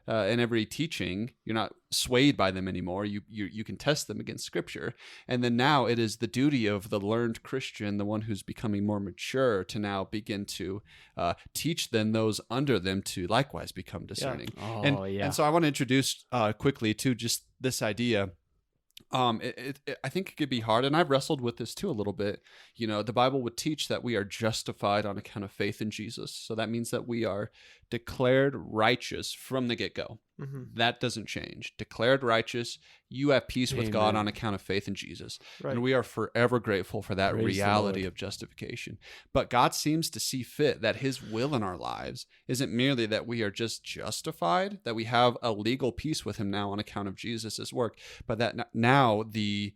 And every teaching. You're not swayed by them anymore. You can test them against scripture. And then now it is the duty of the learned Christian, the one who's becoming more mature, to now begin to teach then those under them to likewise become discerning. And so I want to introduce quickly to just this idea I think it could be hard, and I've wrestled with this too a little bit. The Bible would teach that we are justified on account of faith in Jesus. So that means that we are declared righteous from the get-go. Mm-hmm. That doesn't change. Declared righteous, you have peace with God Amen. on account of faith in Jesus. Right. And we are forever grateful for that Praise the reality Lord. of justification. But God seems to see fit that his will in our lives isn't merely that we are just justified, that we have a legal peace with him now on account of Jesus' work, but that now the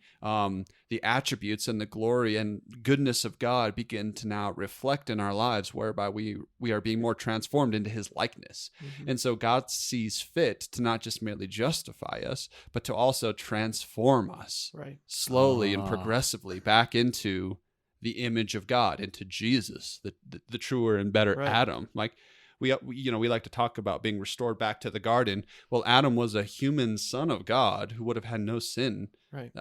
attributes and the glory and goodness of God begin to now reflect in our lives, whereby we are being more transformed into his likeness. Mm-hmm. And so God sees fit to not just merely justify us, but to also transform us Right. slowly and Ah. progressively back into the image of God, into Jesus, the truer and better Right. Adam. Like we like to talk about being restored back to the garden. Well, Adam was a human son of God who would have had no sin Right.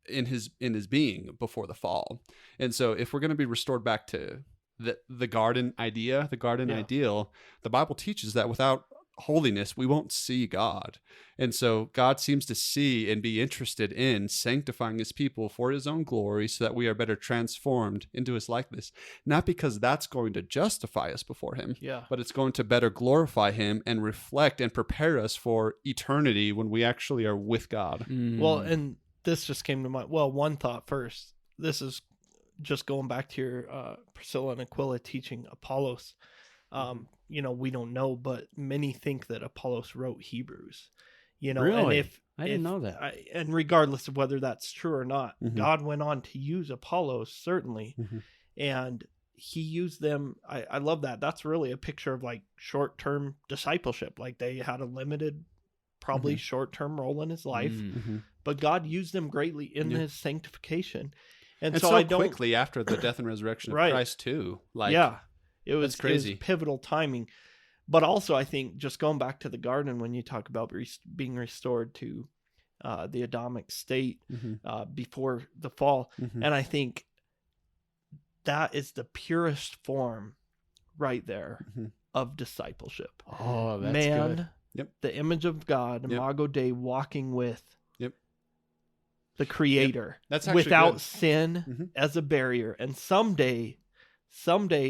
in his being before the fall. And so if we're going to be restored back to the garden idea, the garden Yeah. ideal, the Bible teaches that without holiness we won't see God. And so God seems to see and be interested in sanctifying his people for his own glory, so that we are better transformed into his likeness, not because that's going to justify us before him, Yeah. but it's going to better glorify him and reflect and prepare us for eternity when we actually are with God. Well, and this just came to mind. Well, one thought first. This is just going back to your Priscilla and Aquila teaching Apollos. We don't know, but many think that Apollos wrote Hebrews. And Really? I didn't know that. And regardless of whether that's true or not, Mhm. God went on to use Apollos, certainly, Mhm. and he used them. I love that. That's really a picture of like short-term discipleship. Like they had a limited, probably Mhm. short-term role in his life, Mm. but God used them greatly in Yeah. his sanctification. And And so so I don't quickly after the death and restoration of Right. Christ too. Like, yeah, it was crazy. pivotal timing. But also, I think just going back to the garden, when you talk about being restored to the Adamic state Mhm. before the fall, Mhm. and I think that is the purest form right there Mhm. of discipleship. Oh, that's Man, good. Yep. the image of God, Yep. Imago Dei, walking with Yep. the Creator That's actually without good. sin Mhm. as a barrier. And someday,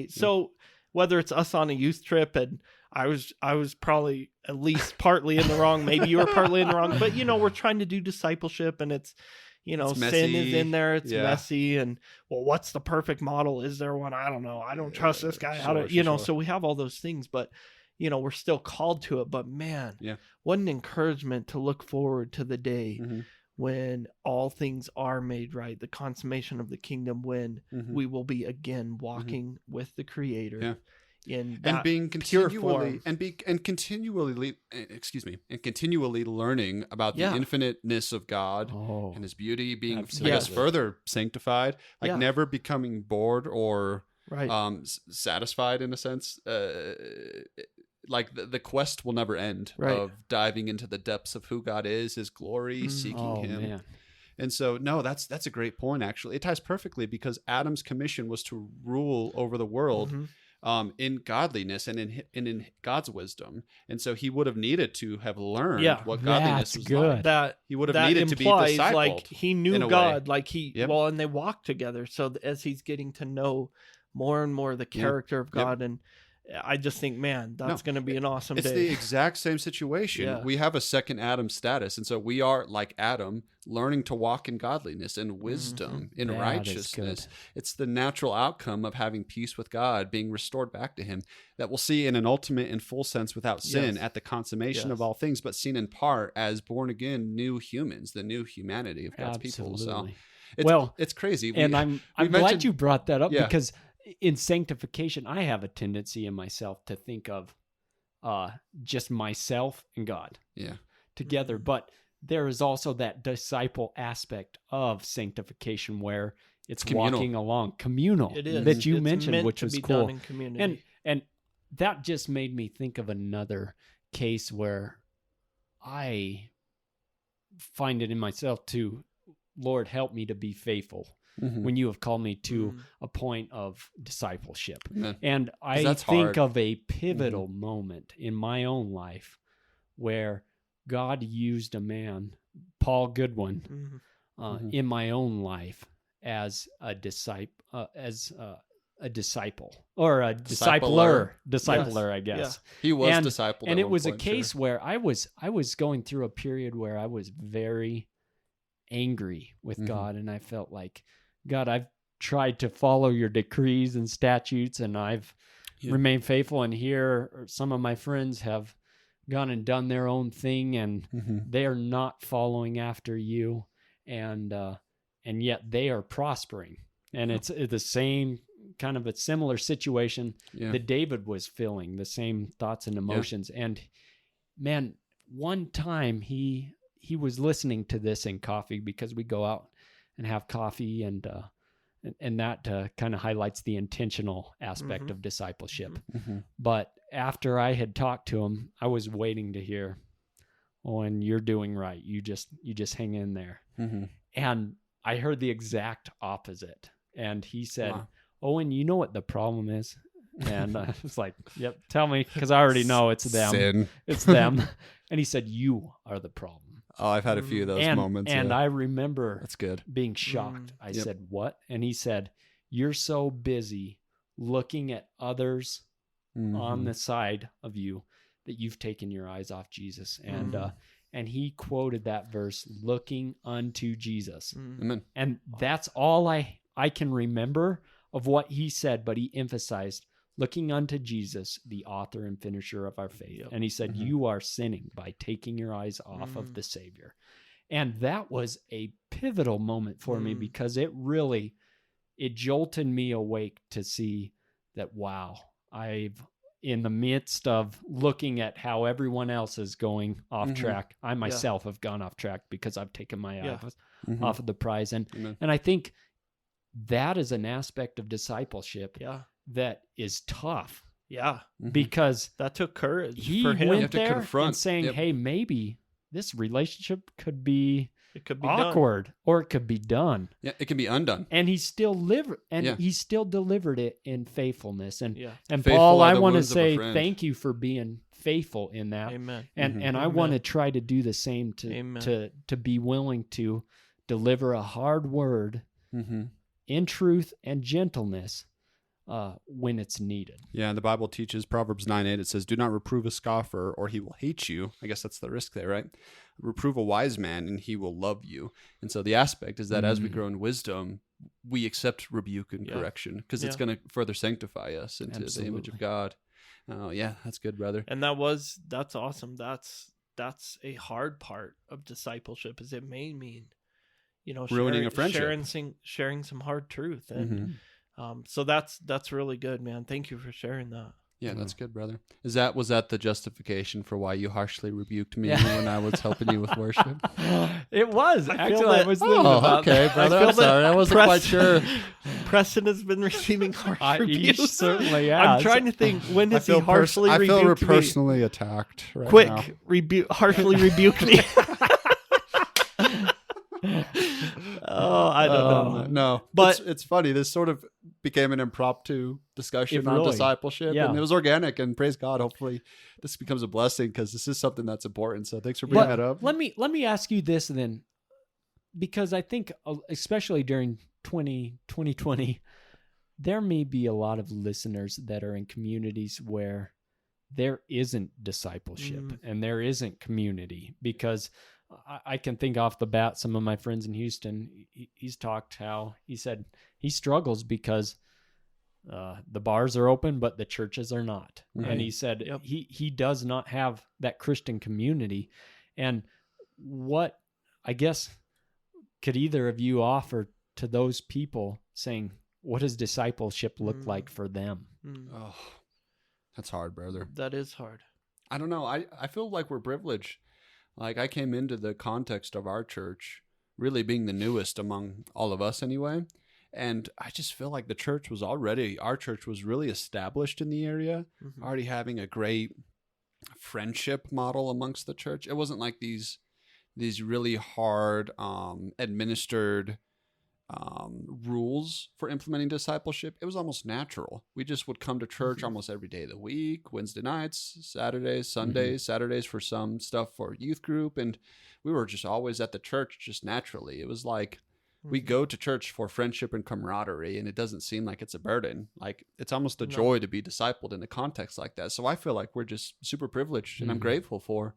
so whether it's us on a youth trip, and I was probably at least partly in the wrong, maybe you were partly in the wrong, but we're trying to do discipleship, and it's It's sin is messy. in there, it's Yeah. messy, and well, what's the perfect model? Is there one? I don't know. I don't trust this guy. Sure. So we have all those things, but we're still called to it. But man, Yeah. what an encouragement to look forward to the day Mhm. when all things are made right, the consummation of the kingdom, when Mhm. we will be again walking with the Creator Yeah. in And that being pure continually form. continually learning about the Yeah. infiniteness of God Oh, and his beauty, being I guess absolutely. further sanctified, like Yeah. never becoming bored or Right. satisfied in a sense. Like the quest will never end Right. of diving into the depths of who God is, his glory, seeking oh him. man. And so, no, that's a great point. Actually, it ties perfectly because Adam's commission was to rule over the world Mhm. in godliness and in God's wisdom. And so, he would have needed to have learned Yeah. what godliness That's was good. like. That He would have that needed to be implies discipled. like he knew in a way. God, like Yep. and they walked together. So as he's getting to know more and more the character of Yep. God, and I just think, man, that's going to be an awesome It's day. the exact same situation. Yeah. We have a second Adam status. And so, we are like Adam, learning to walk in godliness and wisdom, in That is righteousness. good. It's the natural outcome of having peace with God, being restored back to him, that we'll see in an ultimate and full sense without sin Yes. at the consummation Yes. of all things, but seen in part as born again new humans, the new humanity of God's people. So Absolutely. it's crazy. And I'm glad mentioned- you brought that up Yeah. because in sanctification, I have a tendency in myself to think of just myself and God Yeah. together. But there is also that disciple aspect of sanctification where it's communal. walking along, communal, It is that you It's mentioned, meant which to was be cool. done in community. And that just made me think of another case where I find it in myself to, Lord, help me to be faithful Mhm. when you have called me to Mhm. a point of discipleship. Amen. And I that's think hard. of a pivotal moment in my own life where God used a man, Paul Goodwin, in my own life as a disciple, or a discipler, I guess. He was And- discipled, And at it one was a point, case sure. where I was going through a period where I was very angry with God, and I felt like, God, I've tried to follow your decrees and statutes, and I've remained faithful. And here, some of my friends have gone and done their own thing, and they are not following after you, and yet they are prospering. And it's the same kind of a similar situation that David was feeling, the same thoughts and emotions. And man, one time he was listening to this in coffee, because we go out and have coffee, and that kind of highlights the intentional aspect of discipleship. But after I had talked to him, I was waiting to hear, "Oh, and you're doing right. You just hang in there." And I heard the exact opposite. And he said, Wow. "Owen, you know what the problem is?" And I was like, "Yep, tell me," because I already know it's them. Sin. It's them. And he said, "You are the problem." Oh, I've had a few of those moments. And I remember That's good. being shocked. I said, "What?" And he said, "You're so busy looking at others on the side of you that you've taken your eyes off Jesus." And he quoted that verse, "Looking unto Jesus." Amen. And that's all I can remember of what he said, but he emphasized, "Looking unto Jesus, the author and finisher of our faith." And he said, "You are sinning by taking your eyes off of the Savior." And that was a pivotal moment for me, because it jolted me awake to see that, wow, in the midst of looking at how everyone else is going off track, I myself have gone off track because I've taken my eyes off of the prize. And I think that is an aspect of discipleship that is tough, because that took courage he for him. went You have to there confront. and saying, Yep. "Hey, maybe this relationship could be It could be awkward, or it could be done." Yeah, it can be undone. And he still delivered it in faithfulness. And and Faithful Paul, are I the want to wounds of a say friend. thank you for being faithful in that. done. Amen. And I want to try to do the same to be willing to deliver a hard word in truth and gentleness when it's needed. Yeah, and the Bible teaches, Proverbs 9:8, it says, "Do not reprove a scoffer, or he will hate you." I guess that's the risk there, right? Reprove a wise man, and he will love you. And so the aspect is that as we grow in wisdom, we accept rebuke and correction, because it's going to further sanctify us into the image of God. Oh, yeah, that's good, brother. And that's awesome. That's a hard part of discipleship, is it may mean, Ruining a friendship. sharing some hard truth. And so that's really good, man. Thank you for sharing that. Yeah, that's good, brother. Was that the justification for why you harshly rebuked me when I was helping you with worship? It was. I feel Actually, I that- was thinking about okay, that. brother. I feel I'm sorry. I wasn't quite sure. Preston has been receiving harsh He rebukes. certainly has. I'm trying to think, when has he harshly I feel rebuked me? personally attacked right Quick, now. harshly rebuke me. Oh, I don't know. No, But- it's funny. This sort of became an impromptu discussion on really- discipleship, yeah. and it was organic. And praise God, hopefully this becomes a blessing, because this is something that's important. So thanks for bringing that up. Let me ask you this then, because I think especially during 2020, there may be a lot of listeners that are in communities where there isn't discipleship and there isn't community, because I can think off the bat, some of my friends in Houston, he's talked how he said he struggles because the bars are open, but the churches are not. Right. And he said he does not have that Christian community. And what, I guess, could either of you offer to those people saying, what does discipleship look like for them? Oh, that's hard, brother. That is hard. I don't know. I feel like we're privileged. Like, I came into the context of our church really being the newest among all of us anyway. And I just feel like our church was really established in the area, already having a great friendship model amongst the church. It wasn't like these really hard, administered rules for implementing discipleship. It was almost natural. We just would come to church almost every day of the week, Wednesday nights, Saturdays, Sundays, Saturdays for some stuff for youth group. And we were just always at the church just naturally. It was like we go to church for friendship and camaraderie, and it doesn't seem like it's a burden. Like it's almost a joy to be discipled in a context like that. So I feel like we're just super privileged, and I'm grateful for,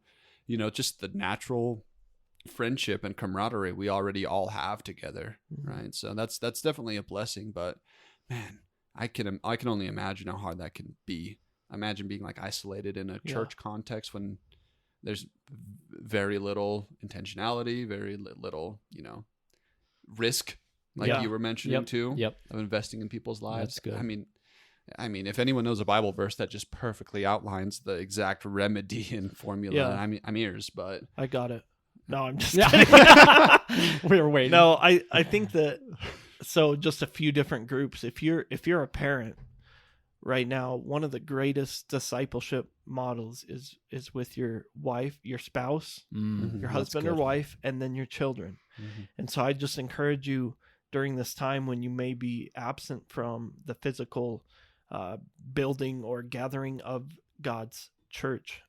just the natural friendship and camaraderie we already all have together, right? So that's definitely a blessing. But man, I can only imagine how hard that can be. Imagine being like isolated in a church context when there's very little intentionality, very little risk, like you were mentioning too, of investing in people's lives. That's good. I mean, if anyone knows a Bible verse that just perfectly outlines the exact remedy and formula, I'm ears, but I got it. No, I'm just kidding. We were waiting. No, I think that, so just a few different groups. If you're a parent right now, one of the greatest discipleship models is with your wife, your spouse, your husband or wife, and then your children. And so I just encourage you during this time when you may be absent from the physical building or gathering of God's church,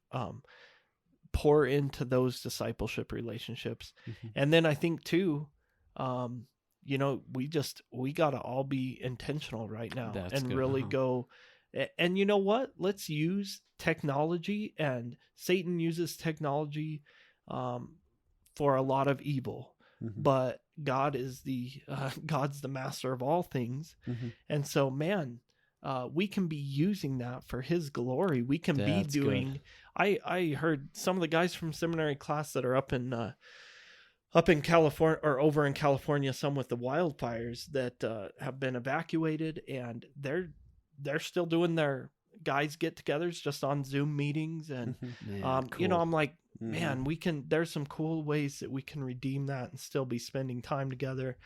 pour into those discipleship relationships. And then I think too, we got to all be intentional right now. That's and good. really go. And you know what? Let's use technology, and Satan uses technology for a lot of evil. But God is God's the master of all things. And so, man, we can be using that for his glory. We can be doing good. I heard some of the guys from seminary class that are up in California, or over in California, some with the wildfires that have been evacuated, and they're still doing their guys get-togethers just on Zoom meetings. And cool. I'm like, man, there's some cool ways that we can redeem that and still be spending time together.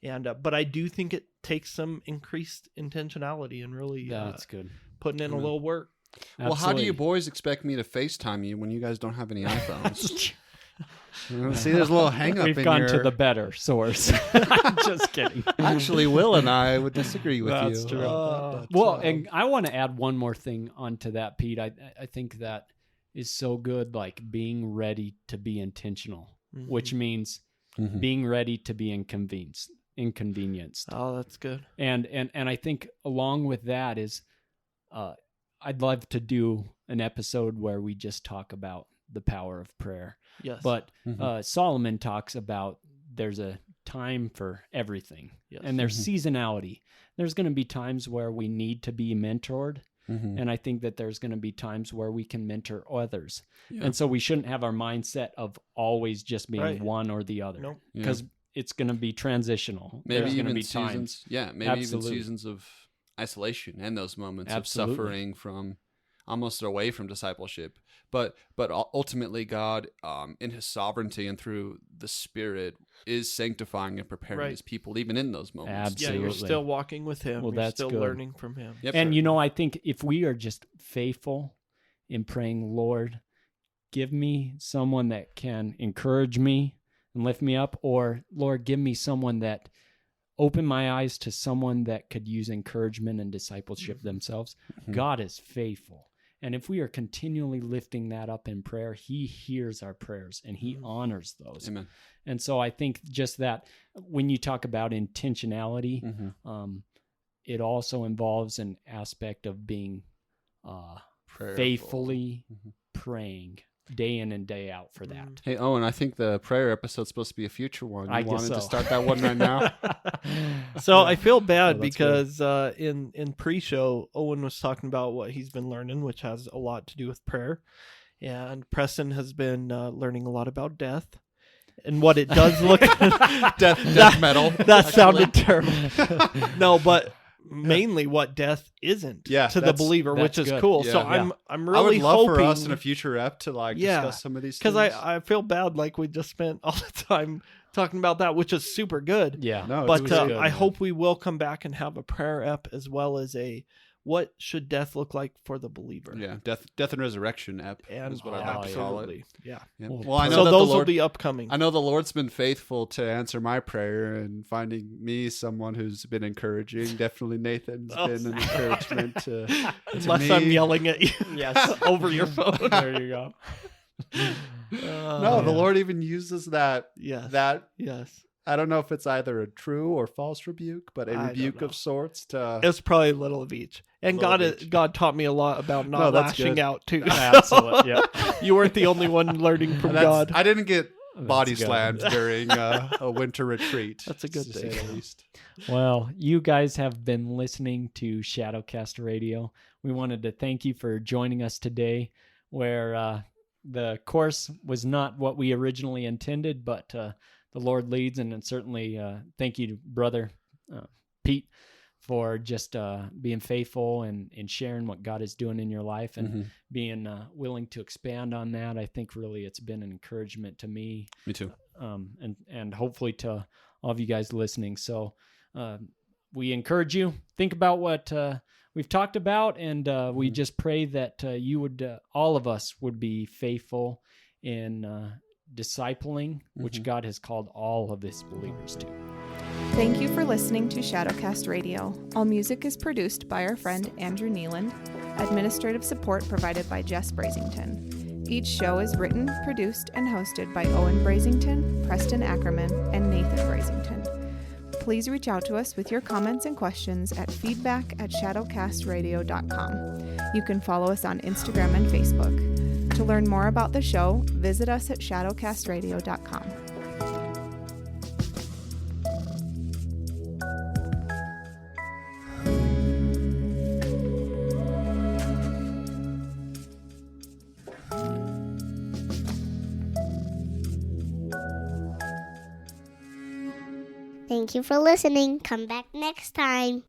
And but I do think it takes some increased intentionality and really that's good, putting in a little work. Well, how do you boys expect me to FaceTime you when you guys don't have any iPhones? See, there's a little hang up. We've gone to the better source. I'm just kidding. Actually, Will and I would disagree with you. That's true. And I want to add one more thing onto that, Pete. I think that is so good, like being ready to be intentional, which means being ready to be inconvenienced. Oh, that's good. And I think along with that is, I'd love to do an episode where we just talk about the power of prayer. Yes. But Solomon talks about there's a time for everything. Yes. And there's seasonality. There's going to be times where we need to be mentored. And I think that there's going to be times where we can mentor others. Yeah. And so we shouldn't have our mindset of always just being one or the other. Because it's going to be transitional. Maybe there's even going to be seasons. times. Yeah, maybe even seasons of isolation and those moments of suffering from almost away from discipleship. But ultimately, God, in his sovereignty and through the Spirit, is sanctifying and preparing his people, even in those moments. Absolutely. Yeah, you're still walking with him. Well, you're that's still good. learning from him. Yep. And, I think if we are just faithful in praying, Lord, give me someone that can encourage me and lift me up, or Lord, give me someone that open my eyes to someone that could use encouragement and discipleship themselves. God is faithful. And if we are continually lifting that up in prayer, he hears our prayers and he honors those. Amen. And so I think just that when you talk about intentionality, it also involves an aspect of being faithfully praying day in and day out for that. Hey, Owen, I think the prayer episode's supposed to be a future one. I You guess wanted so. to start that one right now? So I feel bad that's because in pre-show, Owen was talking about what he's been learning, which has a lot to do with prayer. And Preston has been learning a lot about death and what it does look death metal. That sounded terrible. No, but mainly what death isn't to the believer, which is good. cool. Yeah. So I'm really I would love hoping for us in a future ep to discuss some of these things. because I feel bad, like we just spent all the time talking about that, which is super good. Yeah. No, But it's really good, I hope we will come back and have a prayer ep as well as a what should death look like for the believer? Yeah, death and resurrection ep And is what I like to call it. absolutely, yeah. Yeah. Well, Well, I know So that those the will Lord, be upcoming. I know the Lord's been faithful to answer my prayer and finding me someone who's been encouraging. Definitely Nathan's been an encouragement to Unless me. I'm yelling at you Yes. over your phone. There you go. No, the Lord even uses that. Yes. That Yes. I don't know if it's either a true or false rebuke, but I a don't rebuke know. of sorts to. It's probably a little of each. And Little of each. God taught me a lot about No, not that's lashing good. out too. Absolutely. Yeah. You weren't the only one learning from God. I didn't get body That's good. slammed during a winter retreat. That's a good to say thing. the least. Well, you guys have been listening to Shadowcast Radio. We wanted to thank you for joining us today, where the course was not what we originally intended, but the Lord leads, and certainly thank you to Brother Pete for just being faithful and sharing what God is doing in your life and being willing to expand on that. I think really it's been an encouragement to me. Me too. And hopefully to all of you guys listening. So we encourage you, think about what we've talked about, and we just pray that you would, all of us would be faithful in discipling, which God has called all of his believers to. Thank you for listening to Shadowcast Radio. All music is produced by our friend Andrew Neeland. Administrative support provided by Jess Brazington. Each show is written, produced, and hosted by Owen Brazington, Preston Ackerman, and Nathan Brazington. Please reach out to us with your comments and questions at feedback@shadowcastradio.com. You can follow us on Instagram and Facebook. To learn more about the show, visit us at shadowcastradio.com. Thank you for listening. Come back next time.